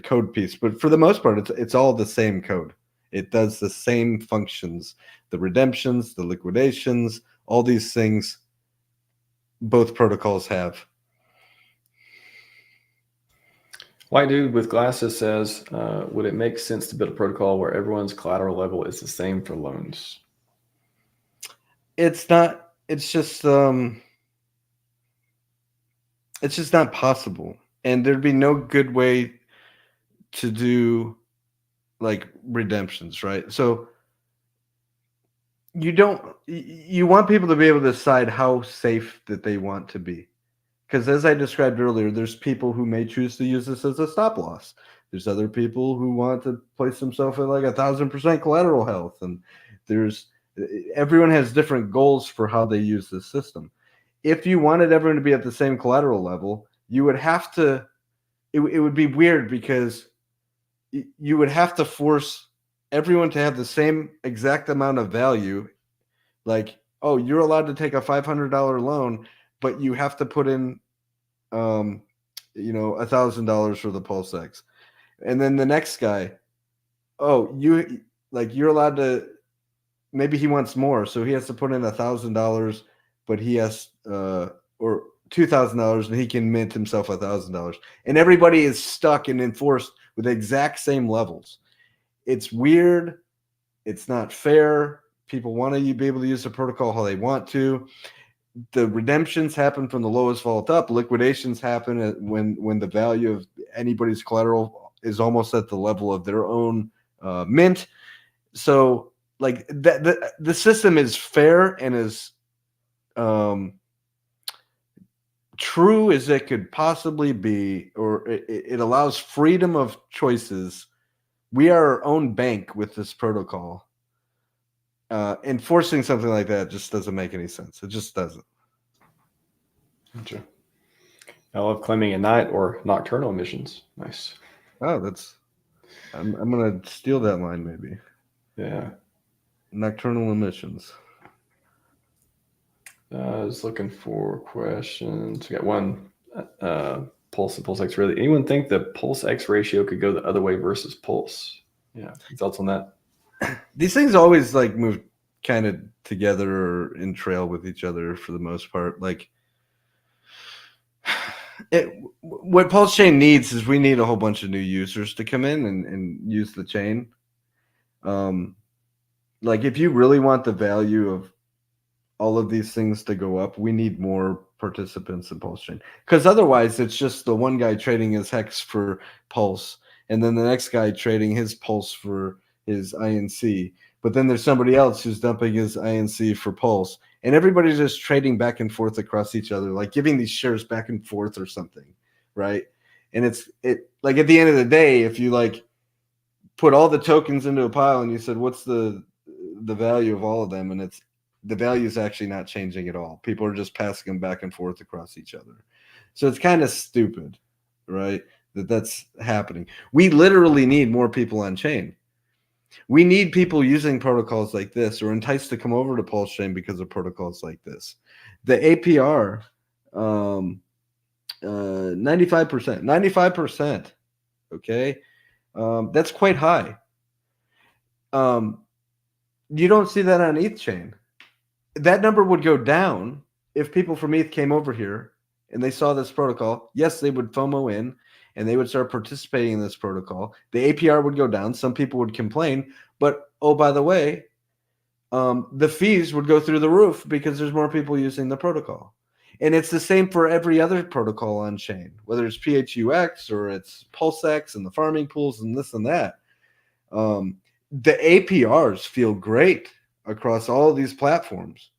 code piece. But for the most part, it's all the same code. It does the same functions, the redemptions, the liquidations, all these things both protocols have. White Dude with Glasses says, would it make sense to build a protocol where everyone's collateral level is the same for loans? It's not. It's just not possible, and there'd be no good way to do like redemptions, right? So you want people to be able to decide how safe that they want to be. Because as I described earlier, there's people who may choose to use this as a stop loss. There's other people who want to place themselves at like 1,000% collateral health. And everyone has different goals for how they use this system. If you wanted everyone to be at the same collateral level, you would have to, it would be weird because you would have to force everyone to have the same exact amount of value. Like, oh, you're allowed to take a $500 loan, but you have to put in, $1,000 for the PulseX. And then the next guy, oh, you're allowed to, maybe he wants more. So he has to put in $1,000, but he has, or $2,000 and he can mint himself $1,000. And everybody is stuck and enforced with the exact same levels. It's weird. It's not fair. People want to be able to use the protocol how they want to. The redemptions happen from the lowest vault up. Liquidations happen when the value of anybody's collateral is almost at the level of their own mint. So like the system is fair and as true as it could possibly be, or it allows freedom of choices. We are our own bank with this protocol. Enforcing something like that just doesn't make any sense. It just doesn't. Gotcha. I love claiming at night or nocturnal emissions. Nice. Oh, I'm gonna steal that line maybe. Yeah. Nocturnal emissions. I was looking for questions. We got one. Pulse and PulseX really. Anyone think the PulseX ratio could go the other way versus Pulse? Yeah. Thoughts on that? These things always like move kind of together or in trail with each other for the most part. Like what PulseChain needs is we need a whole bunch of new users to come in and use the chain. Like if you really want the value of all of these things to go up, we need more participants in PulseChain, because otherwise it's just the one guy trading his hex for Pulse and then the next guy trading his Pulse for his INC, but then there's somebody else who's dumping his INC for Pulse, and everybody's just trading back and forth across each other, like giving these shares back and forth or something, right? And it like at the end of the day, if you like put all the tokens into a pile and you said what's the value of all of them, and the value is actually not changing at all. People are just passing them back and forth across each other. So it's kind of stupid, right? That's happening. We literally need more people on chain. We need people using protocols like this or enticed to come over to PulseChain because of protocols like this. The APR, 95%, okay? That's quite high. You don't see that on ETH chain. That number would go down if people from ETH came over here and they saw this protocol. Yes, they would FOMO in and they would start participating in this protocol, the APR would go down. Some people would complain, but oh, by the way, the fees would go through the roof because there's more people using the protocol. And it's the same for every other protocol on chain, whether it's PHUX or it's PulseX and the farming pools and this and that. The APRs feel great across all of these platforms.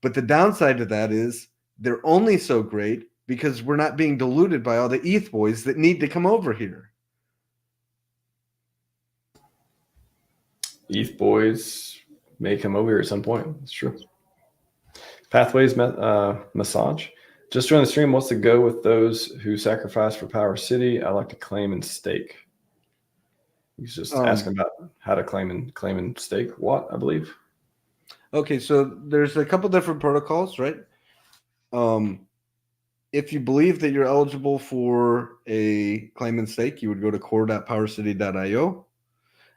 But the downside to that is they're only so great because we're not being diluted by all the ETH boys that need to come over here. ETH boys may come over here at some point. It's true. Pathways massage. Just join the stream. What's the go with those who sacrifice for PowerCity? I like to claim and stake. He's just asking about how to claim and stake what, I believe. Okay, so there's a couple different protocols, right? If you believe that you're eligible for a claim and stake, you would go to core.powercity.io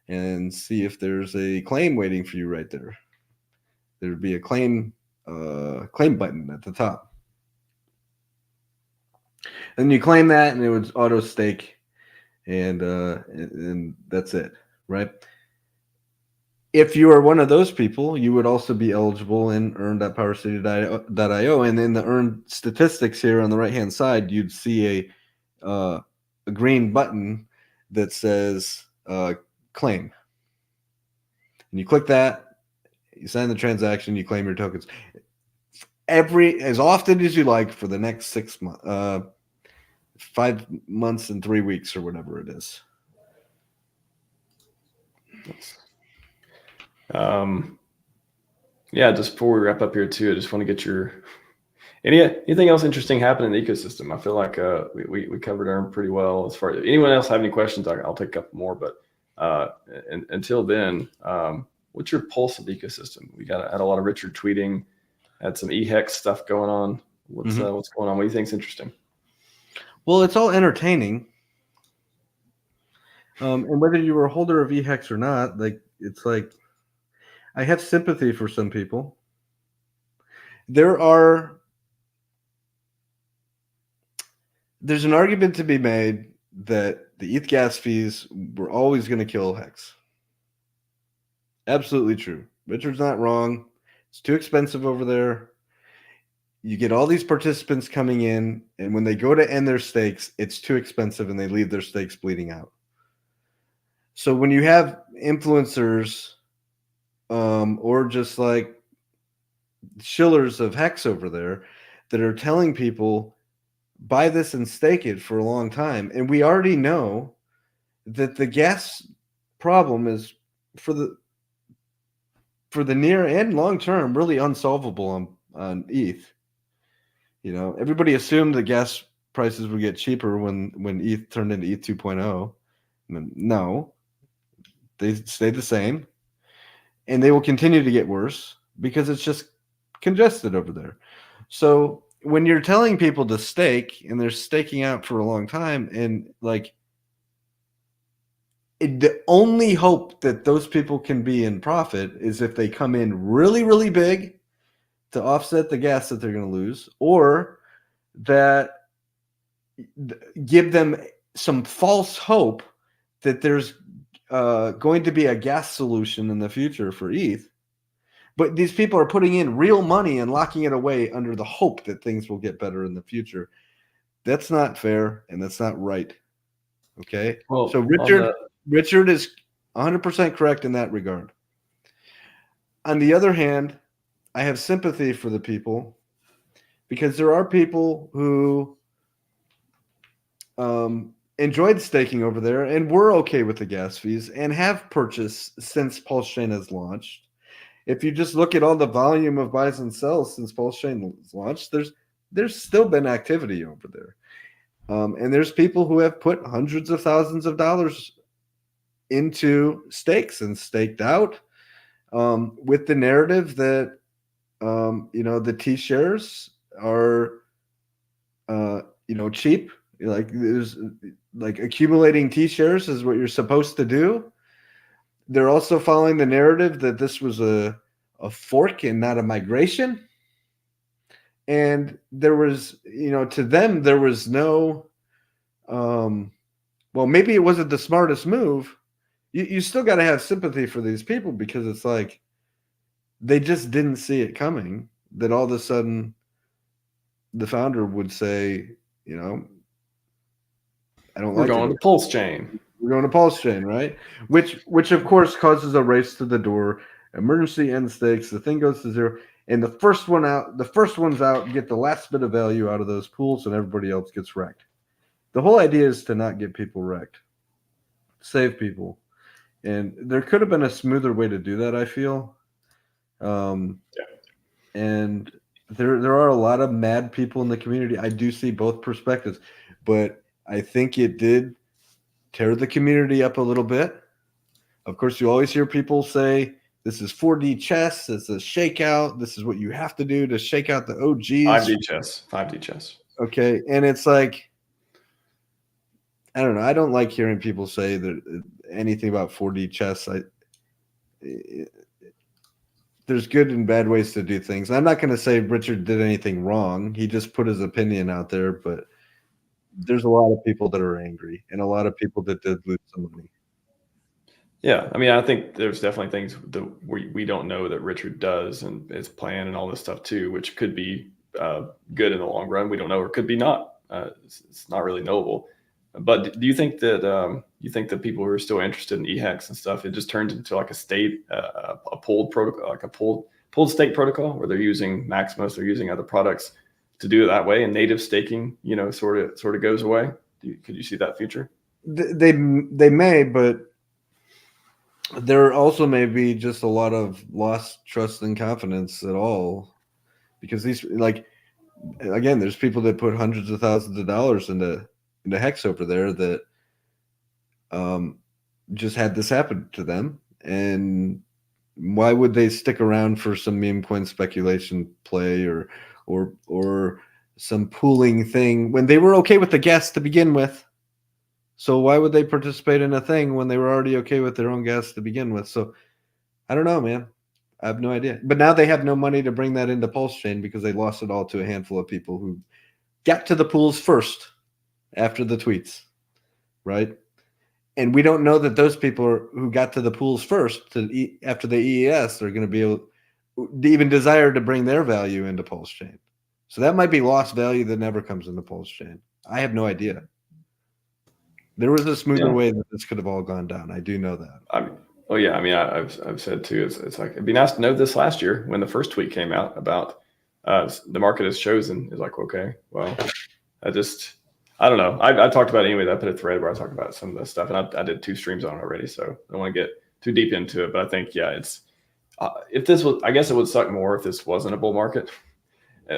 and see if there's a claim waiting for you right there. There'd be a claim button at the top. And you claim that, and it would auto stake, and that's it, right? If you are one of those people, you would also be eligible in earn.powercity.io, and in the earn statistics here on the right-hand side, you'd see a green button that says claim. And you click that, you sign the transaction, you claim your tokens. As often as you like for the next 6 months, 5 months and 3 weeks, or whatever it is. Yeah, just before we wrap up here too, I just want to get your anything else interesting happening in the ecosystem. I feel like we covered Earn pretty well. As far as anyone else have any questions, I'll take a couple more. But until then, what's your pulse of the ecosystem? We had a lot of Richard tweeting, had some eHex stuff going on. What's going on? What do you think is interesting? Well, it's all entertaining. And whether you were a holder of eHex or not, it's like I have sympathy for some people. There's an argument to be made that the ETH gas fees were always going to kill Hex. Absolutely true. Richard's not wrong. It's too expensive over there. You get all these participants coming in, and when they go to end their stakes, it's too expensive, and they leave their stakes bleeding out. So when you have influencers or just like shillers of Hex over there that are telling people, buy this and stake it for a long time, and we already know that the gas problem is for the near and long term really unsolvable on ETH. You know, everybody assumed the gas prices would get cheaper when ETH turned into ETH 2.0. No, they stayed the same, and they will continue to get worse because it's just congested over there. So when you're telling people to stake and they're staking out for a long time, and the only hope that those people can be in profit is if they come in really, really big to offset the gas that they're going to lose, or that give them some false hope that there's going to be a gas solution in the future for ETH. But these people are putting in real money and locking it away under the hope that things will get better in the future. That's not fair, and that's not right. Okay? Well, so Richard is 100% correct in that regard. On the other hand, I have sympathy for the people because there are people who enjoyed staking over there and were okay with the gas fees and have purchased since PulseChain has launched. If you just look at all the volume of buys and sells since PulseChain was launched, there's still been activity over there. And there's people who have put hundreds of thousands of dollars into stakes and staked out with the narrative that the T shares are cheap. There's accumulating T shares is what you're supposed to do. They're also following the narrative that this was a fork and not a migration. And there was, to them, there was no well, maybe it wasn't the smartest move. You still got to have sympathy for these people because it's like they just didn't see it coming. That all of a sudden the founder would say, you know, I don't We're like going it. to PulseChain. We're going to PulseChain, right? Which of course causes a race to the door, emergency end stakes. The thing goes to zero, and the first ones out get the last bit of value out of those pools, and everybody else gets wrecked. The whole idea is to not get people wrecked, save people, and there could have been a smoother way to do that. I feel, and there are a lot of mad people in the community. I do see both perspectives, but I think it did tear the community up a little bit. Of course, you always hear people say, this is 4D chess, it's a shakeout, this is what you have to do to shake out the OGs. 5D chess. Okay, and it's like, I don't know. I don't like hearing people say that anything about 4D chess. There's good and bad ways to do things. I'm not going to say Richard did anything wrong. He just put his opinion out there, but there's a lot of people that are angry and a lot of people that did lose some money. Yeah, I mean, I think there's definitely things that we don't know that Richard does and his plan and all this stuff too, which could be good in the long run. We don't know, or could be not. It's not really knowable. But do you think that people who are still interested in EHEX and stuff, it just turns into like a state, a pulled protocol, like a pulled stake protocol, where they're using Maximus, they're using other products to do it that way, and native staking, sort of goes away? Could you see that future? They may, but there also may be just a lot of lost trust and confidence at all, because these, like, again, there's people that put hundreds of thousands of dollars into Hex over there that just had this happen to them, and why would they stick around for some meme coin speculation play or some pooling thing when they were okay with the gas to begin with? So why would they participate in a thing when they were already okay with their own gas to begin with? So I don't know, man. I have no idea. But now they have no money to bring that into PulseChain because they lost it all to a handful of people who got to the pools first after the tweets, right? And we don't know that those people who got to the pools first after the EES are going to be able to even desire to bring their value into PulseChain. So that might be lost value that never comes into PulseChain. I have no idea. There was a smoother way that this could have all gone down. I do know that. I've said too, it's like, it'd be nice to know this last year when the first tweet came out about the market has chosen. It's like, okay, well, I don't know. I talked about it anyway. I put a thread where I talked about some of this stuff, and I did 2 streams on it already, so I don't want to get too deep into it. But I think, yeah, it's if this was, I guess it would suck more if this wasn't a bull market,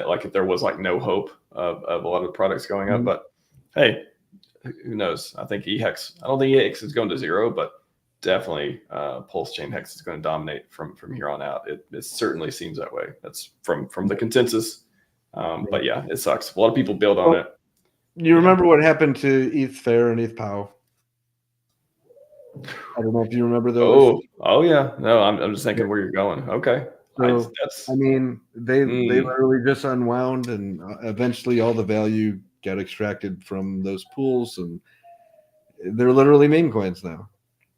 like if there was like no hope of a lot of the products going up. But hey, who knows? I think EHEX. I don't think EHEX is going to zero, but definitely PulseChain Hex is going to dominate from here on out. It certainly seems that way. That's from the consensus. But yeah, it sucks. A lot of people build on it. You remember what happened to ETH Fair and ETH Pow? I don't know if you remember those. Oh yeah. No, I'm just thinking where you're going. Okay. So I mean, they literally just unwound, and eventually all the value got extracted from those pools, and they're literally meme coins now.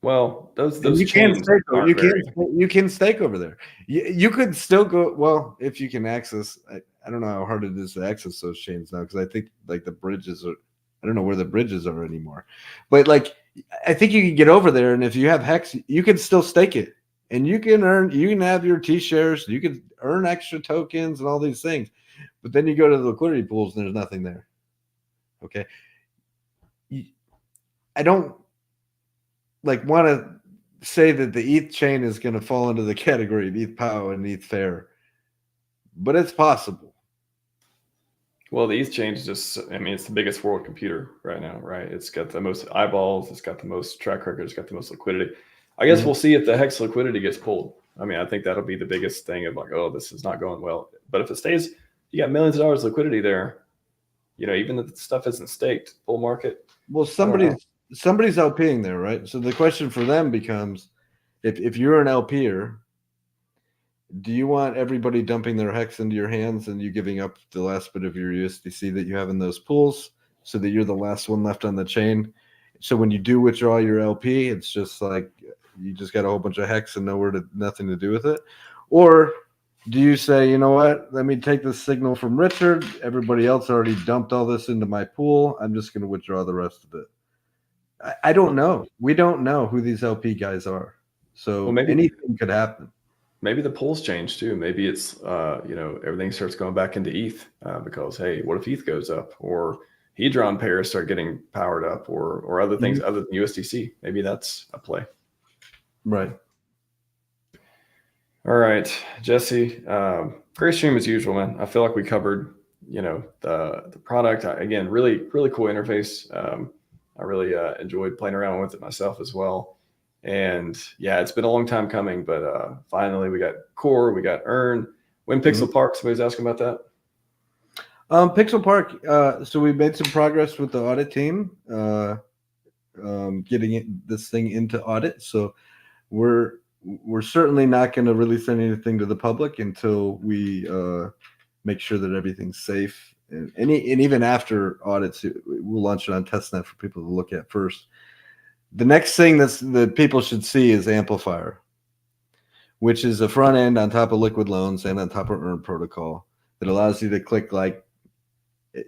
Well, those you can stake over, you can stake over there. You could still go, well, if you can access. I don't know how hard it is to access those chains now, because I think like the bridges are, I don't know where the bridges are anymore, but like I think you can get over there, and if you have Hex, you can still stake it, and you can have your T-shares, you can earn extra tokens and all these things, but then you go to the liquidity pools and there's nothing there. Okay, I don't want to say that the ETH chain is going to fall into the category of ETH Pow and ETH Fair, but it's possible. Well, the ETH chain is just, I mean, it's the biggest world computer right now, right? It's got the most eyeballs, it's got the most track record, it's got the most liquidity. I guess we'll see if the Hex liquidity gets pulled. I mean, I think that'll be the biggest thing of like, oh, this is not going well. But if it stays, you got millions of dollars of liquidity there, even if the stuff isn't staked, bull market. Well, somebody's LPing there, right? So the question for them becomes, if you're an LPer, do you want everybody dumping their Hex into your hands and you giving up the last bit of your USDC that you have in those pools so that you're the last one left on the chain? So when you do withdraw your LP, it's just like you just got a whole bunch of hex and nothing to do with it. Or do you say, you know what, let me take this signal from Richard. Everybody else already dumped all this into my pool. I'm just going to withdraw the rest of it. I don't know. We don't know who these LP guys are. So maybe anything could happen. Maybe the pools change too. Maybe it's, everything starts going back into ETH because, hey, what if ETH goes up, or Hedron pairs start getting powered up, or other things other than USDC? Maybe that's a play. Right. All right, Jesse, great stream as usual, man. I feel like we covered, the product. Again, really, really cool interface. I really enjoyed playing around with it myself as well. And yeah, it's been a long time coming, but finally we got Core, we got Earn. When Pixel Park, somebody's asking about that. Pixel Park. So we made some progress with the audit team, getting this thing into audit. So we're certainly not going to release anything to the public until we make sure that everything's safe. And even after audits, we'll launch it on testnet for people to look at first. The next thing that people should see is Amplifier, which is a front end on top of Liquid Loans and on top of Earn protocol that allows you to click, like,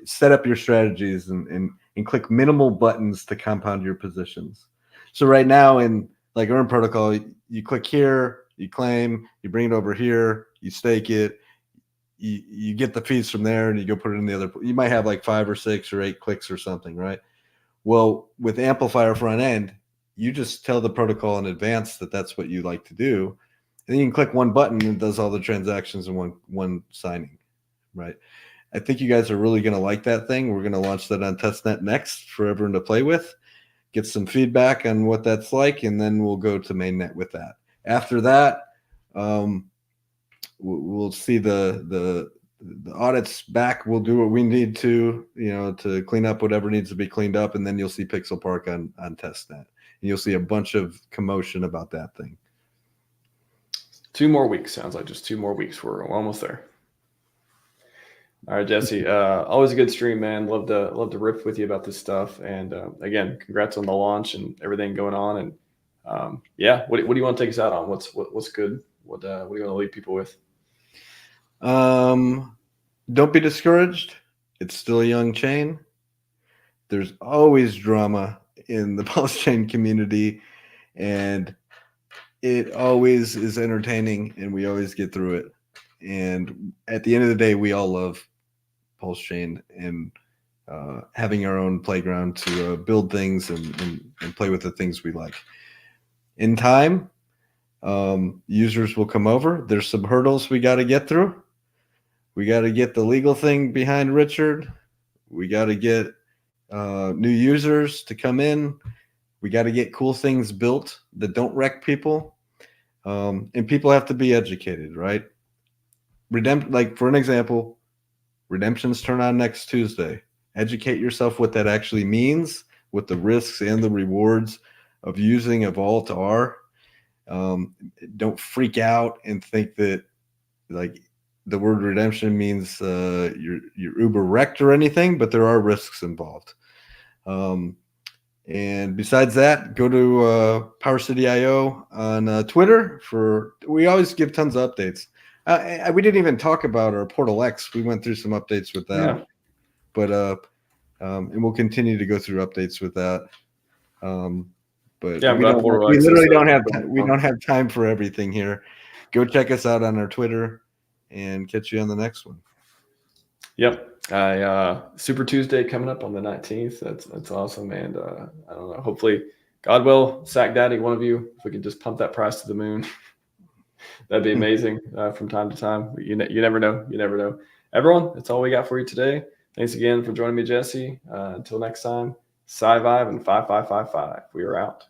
set up your strategies and click minimal buttons to compound your positions. So right now in like Earn protocol, you click here, you claim, you bring it over here, you stake it, you get the fees from there, and you go put it in the other. You might have like 5 or 6 or 8 clicks or something, right? Well, with Amplifier front end, you just tell the protocol in advance that that's what you like to do, and then you can click one button and it does all the transactions in one signing, right? I think you guys are really going to like that thing. We're going to launch that on testnet next for everyone to play with, get some feedback on what that's like, and then we'll go to mainnet with that. After that, we'll see the audits back. We'll do what we need to, to clean up whatever needs to be cleaned up, and then you'll see Pixel Park on testnet, and you'll see a bunch of commotion about that thing. 2 more weeks. Sounds like just 2 more weeks. We're almost there. All right, Jesse. Always a good stream, man. Love to rip with you about this stuff. And again, congrats on the launch and everything going on. And yeah, what do you want to take us out on? What's good? What do you want to leave people with? Don't be discouraged. It's still a young chain. There's always drama in the PulseChain community, and it always is entertaining, and we always get through it. And at the end of the day, we all love PulseChain and having our own playground to build things and play with the things we like. In time, users will come over. There's some hurdles we got to get through. We got to get the legal thing behind Richard. We got to get new users to come in. We got to get cool things built that don't wreck people. And people have to be educated, right? Like for an example, redemptions turn on next Tuesday. Educate yourself what that actually means, what the risks and the rewards of using a Vol to are. Don't freak out and think that like the word redemption means you're uber wrecked or anything, but there are risks involved. And besides that, go to PowerCity.io on Twitter we always give tons of updates. We didn't even talk about our PortalX. We went through some updates with that, yeah. But and we'll continue to go through updates with that. But yeah, we literally don't have time for everything here. Go check us out on our Twitter and catch you on the next one. Yep. Super Tuesday coming up on the 19th. That's awesome. And I don't know, hopefully God will, Sack Daddy, one of you, if we could just pump that price to the moon. That'd be amazing from time to time. You never know. You never know. Everyone, that's all we got for you today. Thanks again for joining me, Jesse. Until next time, Scivive and 5555. We are out.